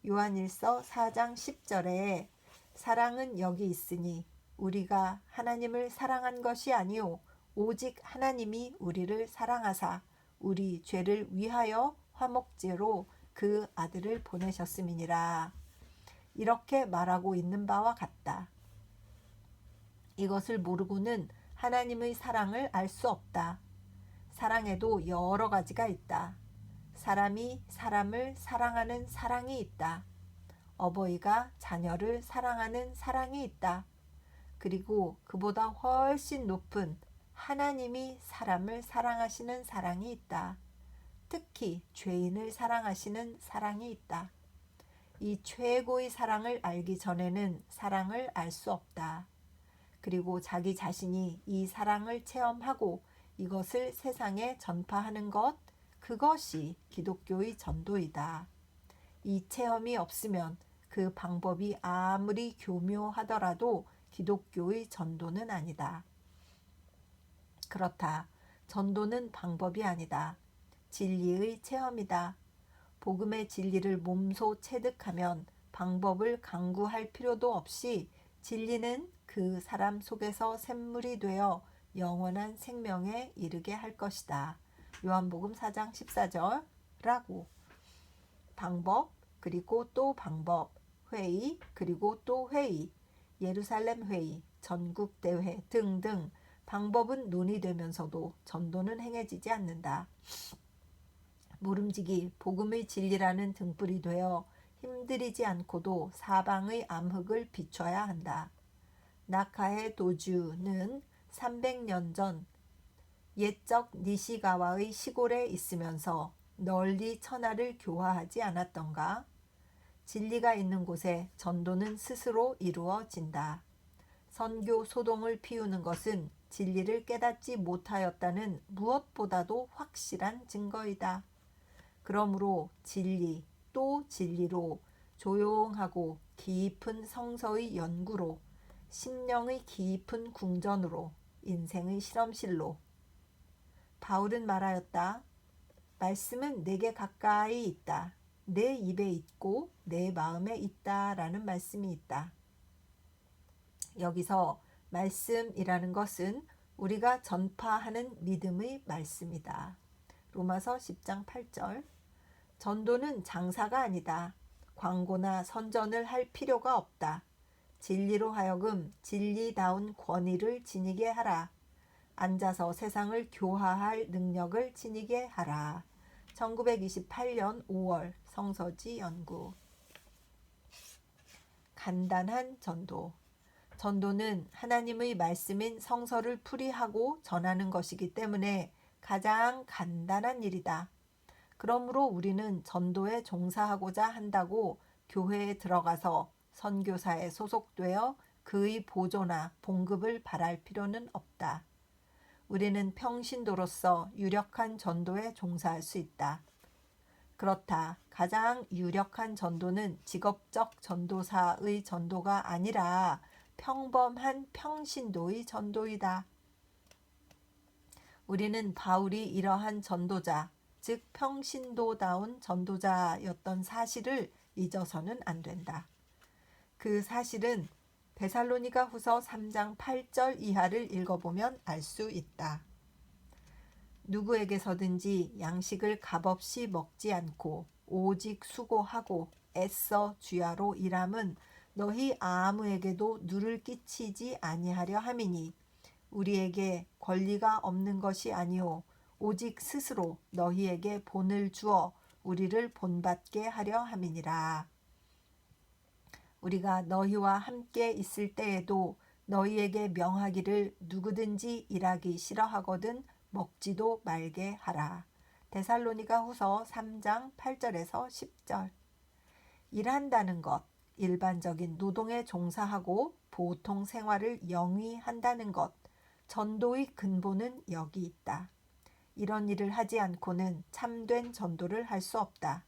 요한일서 4장 10절에 사랑은 여기 있으니 우리가 하나님을 사랑한 것이 아니오 오직 하나님이 우리를 사랑하사 우리 죄를 위하여 화목제로 그 아들을 보내셨음이니라. 이렇게 말하고 있는 바와 같다. 이것을 모르고는 하나님의 사랑을 알 수 없다. 사랑에도 여러 가지가 있다. 사람이 사람을 사랑하는 사랑이 있다. 어버이가 자녀를 사랑하는 사랑이 있다. 그리고 그보다 훨씬 높은 하나님이 사람을 사랑하시는 사랑이 있다. 특히 죄인을 사랑하시는 사랑이 있다. 이 최고의 사랑을 알기 전에는 사랑을 알 수 없다. 그리고 자기 자신이 이 사랑을 체험하고 이것을 세상에 전파하는 것, 그것이 기독교의 전도이다. 이 체험이 없으면 그 방법이 아무리 교묘하더라도 기독교의 전도는 아니다. 그렇다. 전도는 방법이 아니다. 진리의 체험이다. 복음의 진리를 몸소 체득하면 방법을 강구할 필요도 없이 진리는 그 사람 속에서 샘물이 되어 영원한 생명에 이르게 할 것이다. 요한복음 4장 14절라고. 방법, 그리고 또 방법, 회의, 그리고 또 회의, 예루살렘 회의, 전국대회 등등 방법은 논의되면서도 전도는 행해지지 않는다. 모름지기 복음의 진리라는 등불이 되어 힘들이지 않고도 사방의 암흑을 비춰야 한다. 나카의 도주는 300년 전 옛적 니시가와의 시골에 있으면서 널리 천하를 교화하지 않았던가? 진리가 있는 곳에 전도는 스스로 이루어진다. 선교 소동을 피우는 것은 진리를 깨닫지 못하였다는 무엇보다도 확실한 증거이다. 그러므로 진리 또 진리로 조용하고 깊은 성서의 연구로 심령의 깊은 궁전으로 인생의 실험실로 바울은 말하였다. 말씀은 내게 가까이 있다. 내 입에 있고 내 마음에 있다 라는 말씀이 있다. 여기서 말씀이라는 것은 우리가 전파하는 믿음의 말씀이다. 로마서 10장 8절. 전도는 장사가 아니다. 광고나 선전을 할 필요가 없다. 진리로 하여금 진리다운 권위를 지니게 하라. 앉아서 세상을 교화할 능력을 지니게 하라. 1928년 5월 성서지 연구. 간단한 전도. 전도는 하나님의 말씀인 성서를 풀이하고 전하는 것이기 때문에 가장 간단한 일이다. 그러므로 우리는 전도에 종사하고자 한다고 교회에 들어가서 선교사에 소속되어 그의 보조나 봉급을 바랄 필요는 없다. 우리는 평신도로서 유력한 전도에 종사할 수 있다. 그렇다. 가장 유력한 전도는 직업적 전도사의 전도가 아니라 평범한 평신도의 전도이다. 우리는 바울이 이러한 전도자, 즉 평신도다운 전도자였던 사실을 잊어서는 안 된다. 그 사실은 데살로니가 후서 3장 8절 이하를 읽어보면 알 수 있다. 누구에게서든지 양식을 값없이 먹지 않고 오직 수고하고 애써 주야로 일함은 너희 아무에게도 누를 끼치지 아니하려 함이니 우리에게 권리가 없는 것이 아니오 오직 스스로 너희에게 본을 주어 우리를 본받게 하려 함이니라. 우리가 너희와 함께 있을 때에도 너희에게 명하기를 누구든지 일하기 싫어하거든 먹지도 말게 하라. 데살로니가 후서 3장 8절에서 10절. 일한다는 것, 일반적인 노동에 종사하고 보통 생활을 영위한다는 것, 전도의 근본은 여기 있다. 이런 일을 하지 않고는 참된 전도를 할 수 없다.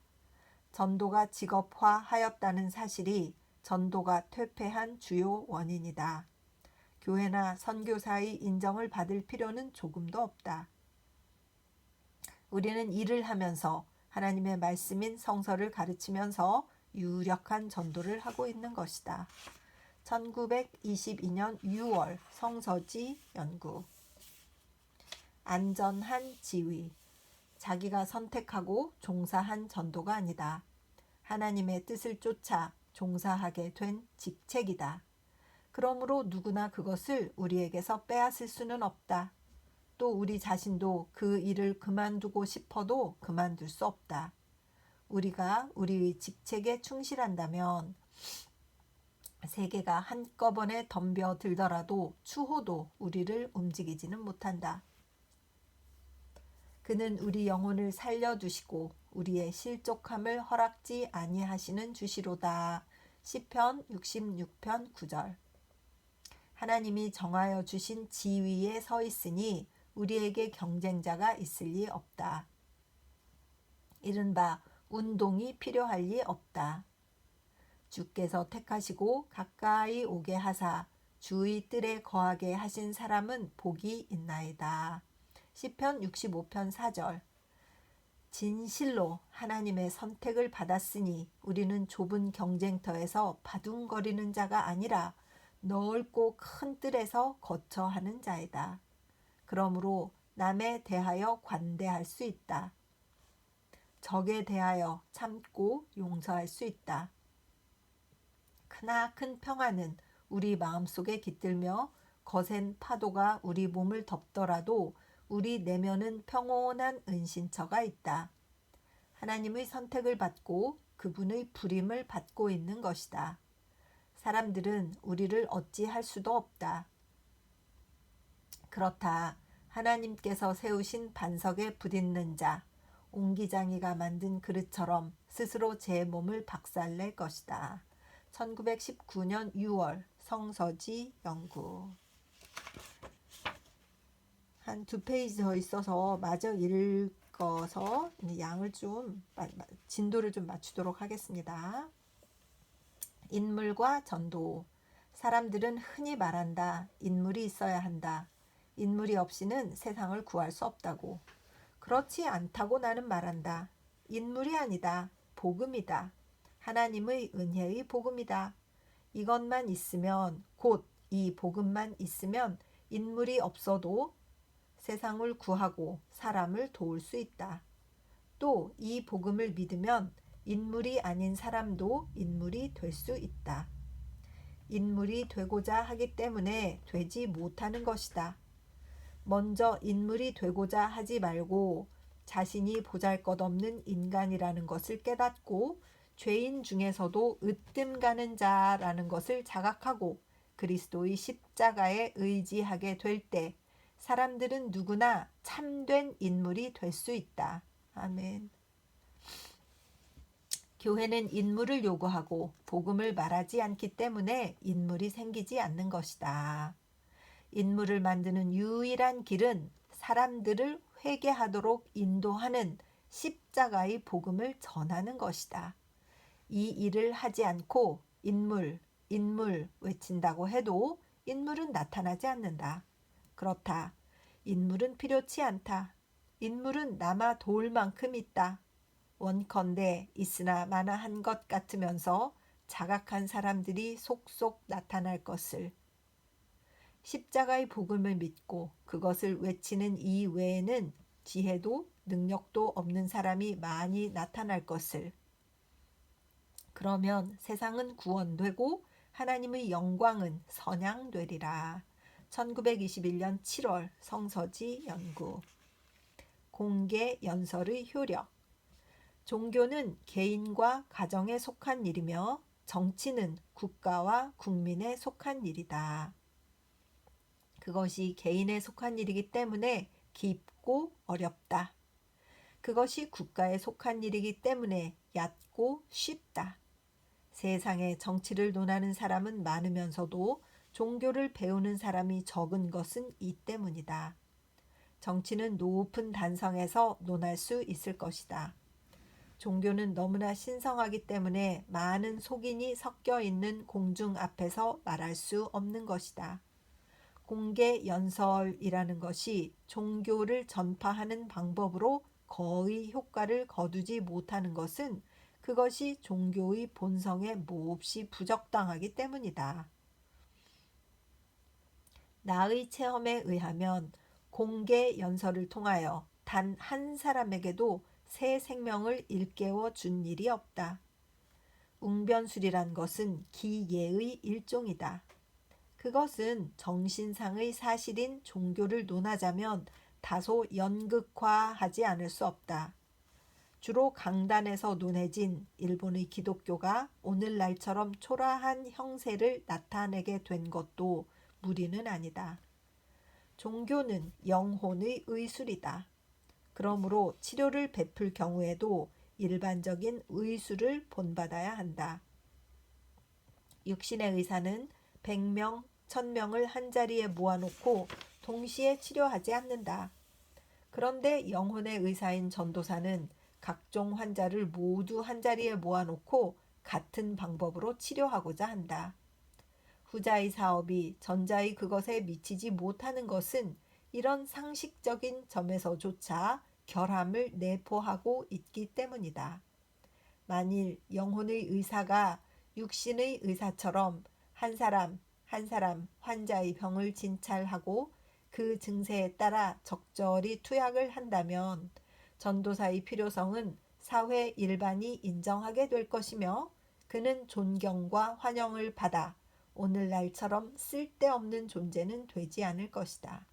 전도가 직업화하였다는 사실이 전도가 퇴폐한 주요 원인이다. 교회나 선교사의 인정을 받을 필요는 조금도 없다. 우리는 일을 하면서 하나님의 말씀인 성서를 가르치면서 유력한 전도를 하고 있는 것이다. 1922년 6월 성서지 연구. 안전한 지위. 자기가 선택하고 종사한 전도가 아니다. 하나님의 뜻을 쫓아 종사하게 된 직책이다. 그러므로 누구나 그것을 우리에게서 빼앗을 수는 없다. 또 우리 자신도 그 일을 그만두고 싶어도 그만둘 수 없다. 우리가 우리의 직책에 충실한다면 세계가 한꺼번에 덤벼들더라도 추호도 우리를 움직이지는 못한다. 그는 우리 영혼을 살려두시고 우리의 실족함을 허락지 아니하시는 주시로다. 시편 66편 9절. 하나님이 정하여 주신 지위에 서 있으니 우리에게 경쟁자가 있을 리 없다. 이른바 운동이 필요할 리 없다. 주께서 택하시고 가까이 오게 하사 주의 뜰에 거하게 하신 사람은 복이 있나이다. 시편 65편 4절. 진실로 하나님의 선택을 받았으니 우리는 좁은 경쟁터에서 바둥거리는 자가 아니라 넓고 큰 뜰에서 거처하는 자이다. 그러므로 남에 대하여 관대할 수 있다. 적에 대하여 참고 용서할 수 있다. 크나큰 평안은 우리 마음속에 깃들며 거센 파도가 우리 몸을 덮더라도 우리 내면은 평온한 은신처가 있다. 하나님의 선택을 받고 그분의 부림을 받고 있는 것이다. 사람들은 우리를 어찌할 수도 없다. 그렇다. 하나님께서 세우신 반석에 부딪는 자, 옹기장이가 만든 그릇처럼 스스로 제 몸을 박살낼 것이다. 1919년 6월 성서지 연구. 한 2페이지 더 있어서 마저 읽어서 양을 좀 진도를 좀 맞추도록 하겠습니다. 인물과 전도. 사람들은 흔히 말한다. 인물이 있어야 한다. 인물이 없이는 세상을 구할 수 없다고. 그렇지 않다고 나는 말한다. 인물이 아니다. 복음이다. 하나님의 은혜의 복음이다. 이것만 있으면, 곧 이 복음만 있으면 인물이 없어도 세상을 구하고 사람을 도울 수 있다. 또 이 복음을 믿으면 인물이 아닌 사람도 인물이 될 수 있다. 인물이 되고자 하기 때문에 되지 못하는 것이다. 먼저 인물이 되고자 하지 말고 자신이 보잘것없는 인간이라는 것을 깨닫고 죄인 중에서도 으뜸 가는 자라는 것을 자각하고 그리스도의 십자가에 의지하게 될 때 사람들은 누구나 참된 인물이 될 수 있다. 아멘. 교회는 인물을 요구하고 복음을 말하지 않기 때문에 인물이 생기지 않는 것이다. 인물을 만드는 유일한 길은 사람들을 회개하도록 인도하는 십자가의 복음을 전하는 것이다. 이 일을 하지 않고 인물 외친다고 해도 인물은 나타나지 않는다. 그렇다. 인물은 필요치 않다. 인물은 남아 도울 만큼 있다. 원컨대 있으나 마나한 것 같으면서 자각한 사람들이 속속 나타날 것을. 십자가의 복음을 믿고 그것을 외치는 이 외에는 지혜도 능력도 없는 사람이 많이 나타날 것을. 그러면 세상은 구원되고 하나님의 영광은 선양되리라. 1921년 7월 성서지 연구. 공개 연설의 효력. 종교는 개인과 가정에 속한 일이며 정치는 국가와 국민에 속한 일이다. 그것이 개인에 속한 일이기 때문에 깊고 어렵다. 그것이 국가에 속한 일이기 때문에 얕고 쉽다. 세상에 정치를 논하는 사람은 많으면서도 종교를 배우는 사람이 적은 것은 이 때문이다. 정치는 높은 단성에서 논할 수 있을 것이다. 종교는 너무나 신성하기 때문에 많은 속인이 섞여 있는 공중 앞에서 말할 수 없는 것이다. 공개 연설이라는 것이 종교를 전파하는 방법으로 거의 효과를 거두지 못하는 것은 그것이 종교의 본성에 몹시 부적당하기 때문이다. 나의 체험에 의하면 공개 연설을 통하여 단 한 사람에게도 새 생명을 일깨워 준 일이 없다. 웅변술이란 것은 기예의 일종이다. 그것은 정신상의 사실인 종교를 논하자면 다소 연극화하지 않을 수 없다. 주로 강단에서 논해진 일본의 기독교가 오늘날처럼 초라한 형세를 나타내게 된 것도 무리는 아니다. 종교는 영혼의 의술이다. 그러므로 치료를 베풀 경우에도 일반적인 의술을 본받아야 한다. 육신의 의사는 100명, 1000명을 한자리에 모아놓고 동시에 치료하지 않는다. 그런데 영혼의 의사인 전도사는 각종 환자를 모두 한자리에 모아놓고 같은 방법으로 치료하고자 한다. 후자의 사업이 전자의 그것에 미치지 못하는 것은 이런 상식적인 점에서조차 결함을 내포하고 있기 때문이다. 만일 영혼의 의사가 육신의 의사처럼 한 사람 한 사람 환자의 병을 진찰하고 그 증세에 따라 적절히 투약을 한다면 전도사의 필요성은 사회 일반이 인정하게 될 것이며 그는 존경과 환영을 받아 오늘날처럼 쓸데없는 존재는 되지 않을 것이다.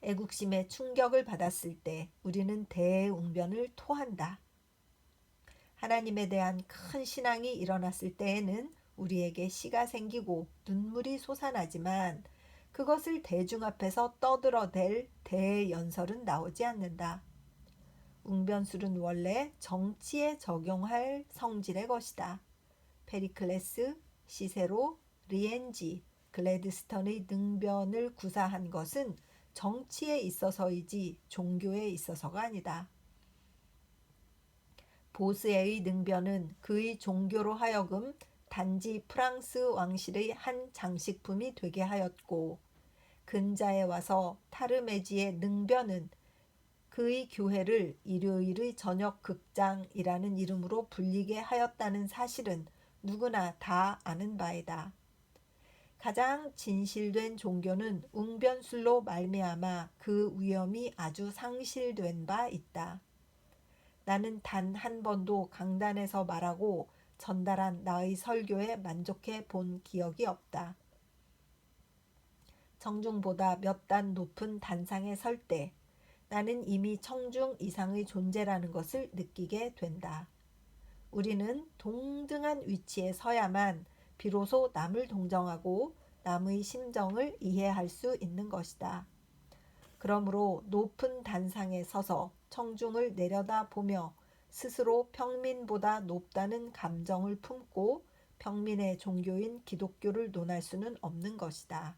애국심에 충격을 받았을 때 우리는 대웅변을 토한다. 하나님에 대한 큰 신앙이 일어났을 때에는 우리에게 시가 생기고 눈물이 솟아나지만 그것을 대중 앞에서 떠들어댈 대연설은 나오지 않는다. 웅변술은 원래 정치에 적용할 성질의 것이다. 페리클레스, 시세로, 리엔지, 글래드스턴의 능변을 구사한 것은 정치에 있어서이지 종교에 있어서가 아니다. 보스에의 능변은 그의 종교로 하여금 단지 프랑스 왕실의 한 장식품이 되게 하였고 근자에 와서 타르메지의 능변은 그의 교회를 일요일의 저녁 극장이라는 이름으로 불리게 하였다는 사실은 누구나 다 아는 바이다. 가장 진실된 종교는 웅변술로 말미암아 그 위엄이 아주 상실된 바 있다. 나는 단 한 번도 강단에서 말하고 전달한 나의 설교에 만족해 본 기억이 없다. 청중보다 몇 단 높은 단상에 설 때 나는 이미 청중 이상의 존재라는 것을 느끼게 된다. 우리는 동등한 위치에 서야만 비로소 남을 동정하고 남의 심정을 이해할 수 있는 것이다. 그러므로 높은 단상에 서서 청중을 내려다보며 스스로 평민보다 높다는 감정을 품고 평민의 종교인 기독교를 논할 수는 없는 것이다.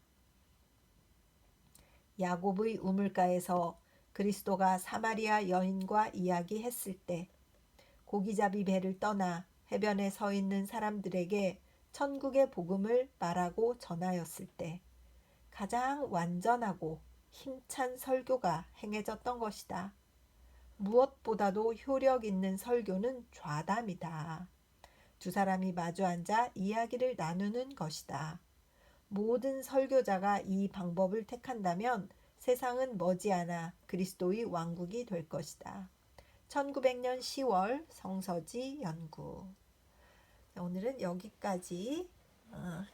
야곱의 우물가에서 그리스도가 사마리아 여인과 이야기했을 때 고기잡이 배를 떠나 해변에 서 있는 사람들에게 천국의 복음을 말하고 전하였을 때 가장 완전하고 힘찬 설교가 행해졌던 것이다. 무엇보다도 효력 있는 설교는 좌담이다. 두 사람이 마주 앉아 이야기를 나누는 것이다. 모든 설교자가 이 방법을 택한다면 세상은 머지않아 그리스도의 왕국이 될 것이다. 1900년 10월 성서지 연구. 오늘은 여기까지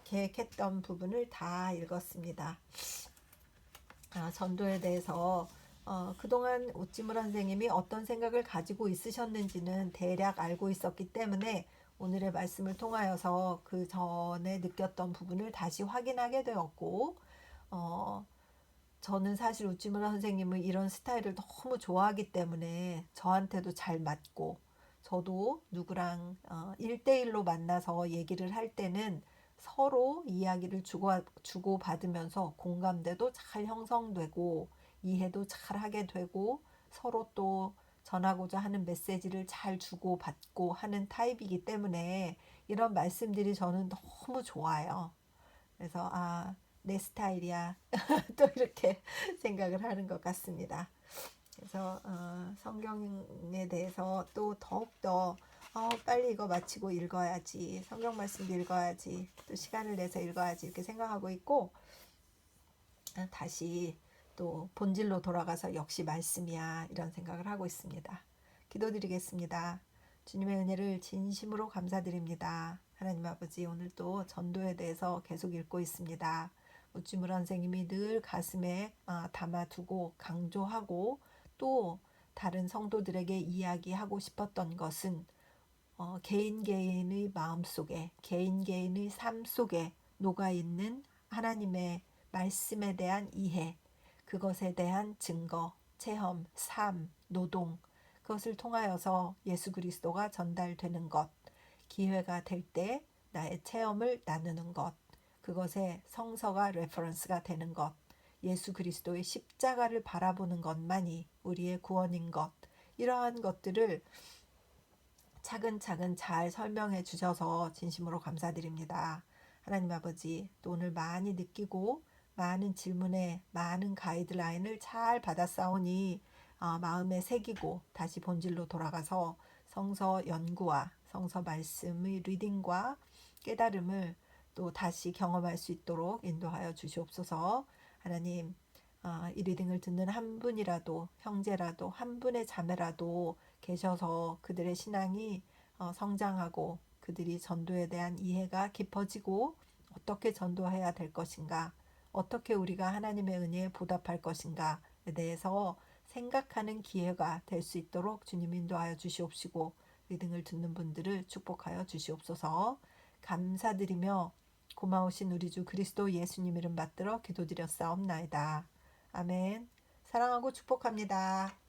계획했던 부분을 다 읽었습니다. 전도에 대해서 그동안 오찌무라 선생님이 어떤 생각을 가지고 있으셨는지는 대략 알고 있었기 때문에 오늘의 말씀을 통하여서 그 전에 느꼈던 부분을 다시 확인하게 되었고 저는 사실 오찌무라 선생님의 이런 스타일을 너무 좋아하기 때문에 저한테도 잘 맞고 저도 누구랑 1대1로 만나서 얘기를 할 때는 서로 이야기를 주고받으면서 공감대도 잘 형성되고 이해도 잘 하게 되고 서로 또 전하고자 하는 메시지를 잘 주고받고 하는 타입이기 때문에 이런 말씀들이 저는 너무 좋아요. 그래서 내 스타일이야 또 이렇게 생각을 하는 것 같습니다. 그래서 성경에 대해서 또 더욱더 빨리 이거 마치고 읽어야지, 성경 말씀도 읽어야지, 또 시간을 내서 읽어야지 이렇게 생각하고 있고 다시 또 본질로 돌아가서 역시 말씀이야 이런 생각을 하고 있습니다. 기도드리겠습니다. 주님의 은혜를 진심으로 감사드립니다. 하나님 아버지, 오늘 또 전도에 대해서 계속 읽고 있습니다. 우찌물 선생님이 늘 가슴에 담아두고 강조하고 또 다른 성도들에게 이야기하고 싶었던 것은 개인의 마음속에, 개인의 삶 속에 녹아있는 하나님의 말씀에 대한 이해, 그것에 대한 증거, 체험, 삶, 노동, 그것을 통하여서 예수 그리스도가 전달되는 것, 기회가 될 때 나의 체험을 나누는 것, 그것에 성서가 레퍼런스가 되는 것, 예수 그리스도의 십자가를 바라보는 것만이 우리의 구원인 것, 이러한 것들을 차근차근 잘 설명해 주셔서 진심으로 감사드립니다. 하나님 아버지, 또 오늘 많이 느끼고 많은 질문에 많은 가이드라인을 잘 받았사오니 마음에 새기고 다시 본질로 돌아가서 성서 연구와 성서 말씀의 리딩과 깨달음을 또 다시 경험할 수 있도록 인도하여 주시옵소서. 하나님, 이 리딩을 듣는 한 분이라도, 형제라도, 한 분의 자매라도 계셔서 그들의 신앙이 성장하고 그들이 전도에 대한 이해가 깊어지고 어떻게 전도해야 될 것인가, 어떻게 우리가 하나님의 은혜에 보답할 것인가에 대해서 생각하는 기회가 될 수 있도록 주님 인도하여 주시옵시고, 리딩을 듣는 분들을 축복하여 주시옵소서. 감사드리며 고마우신 우리 주 그리스도 예수님 이름 받들어 기도드렸사옵나이다. 아멘. 사랑하고 축복합니다.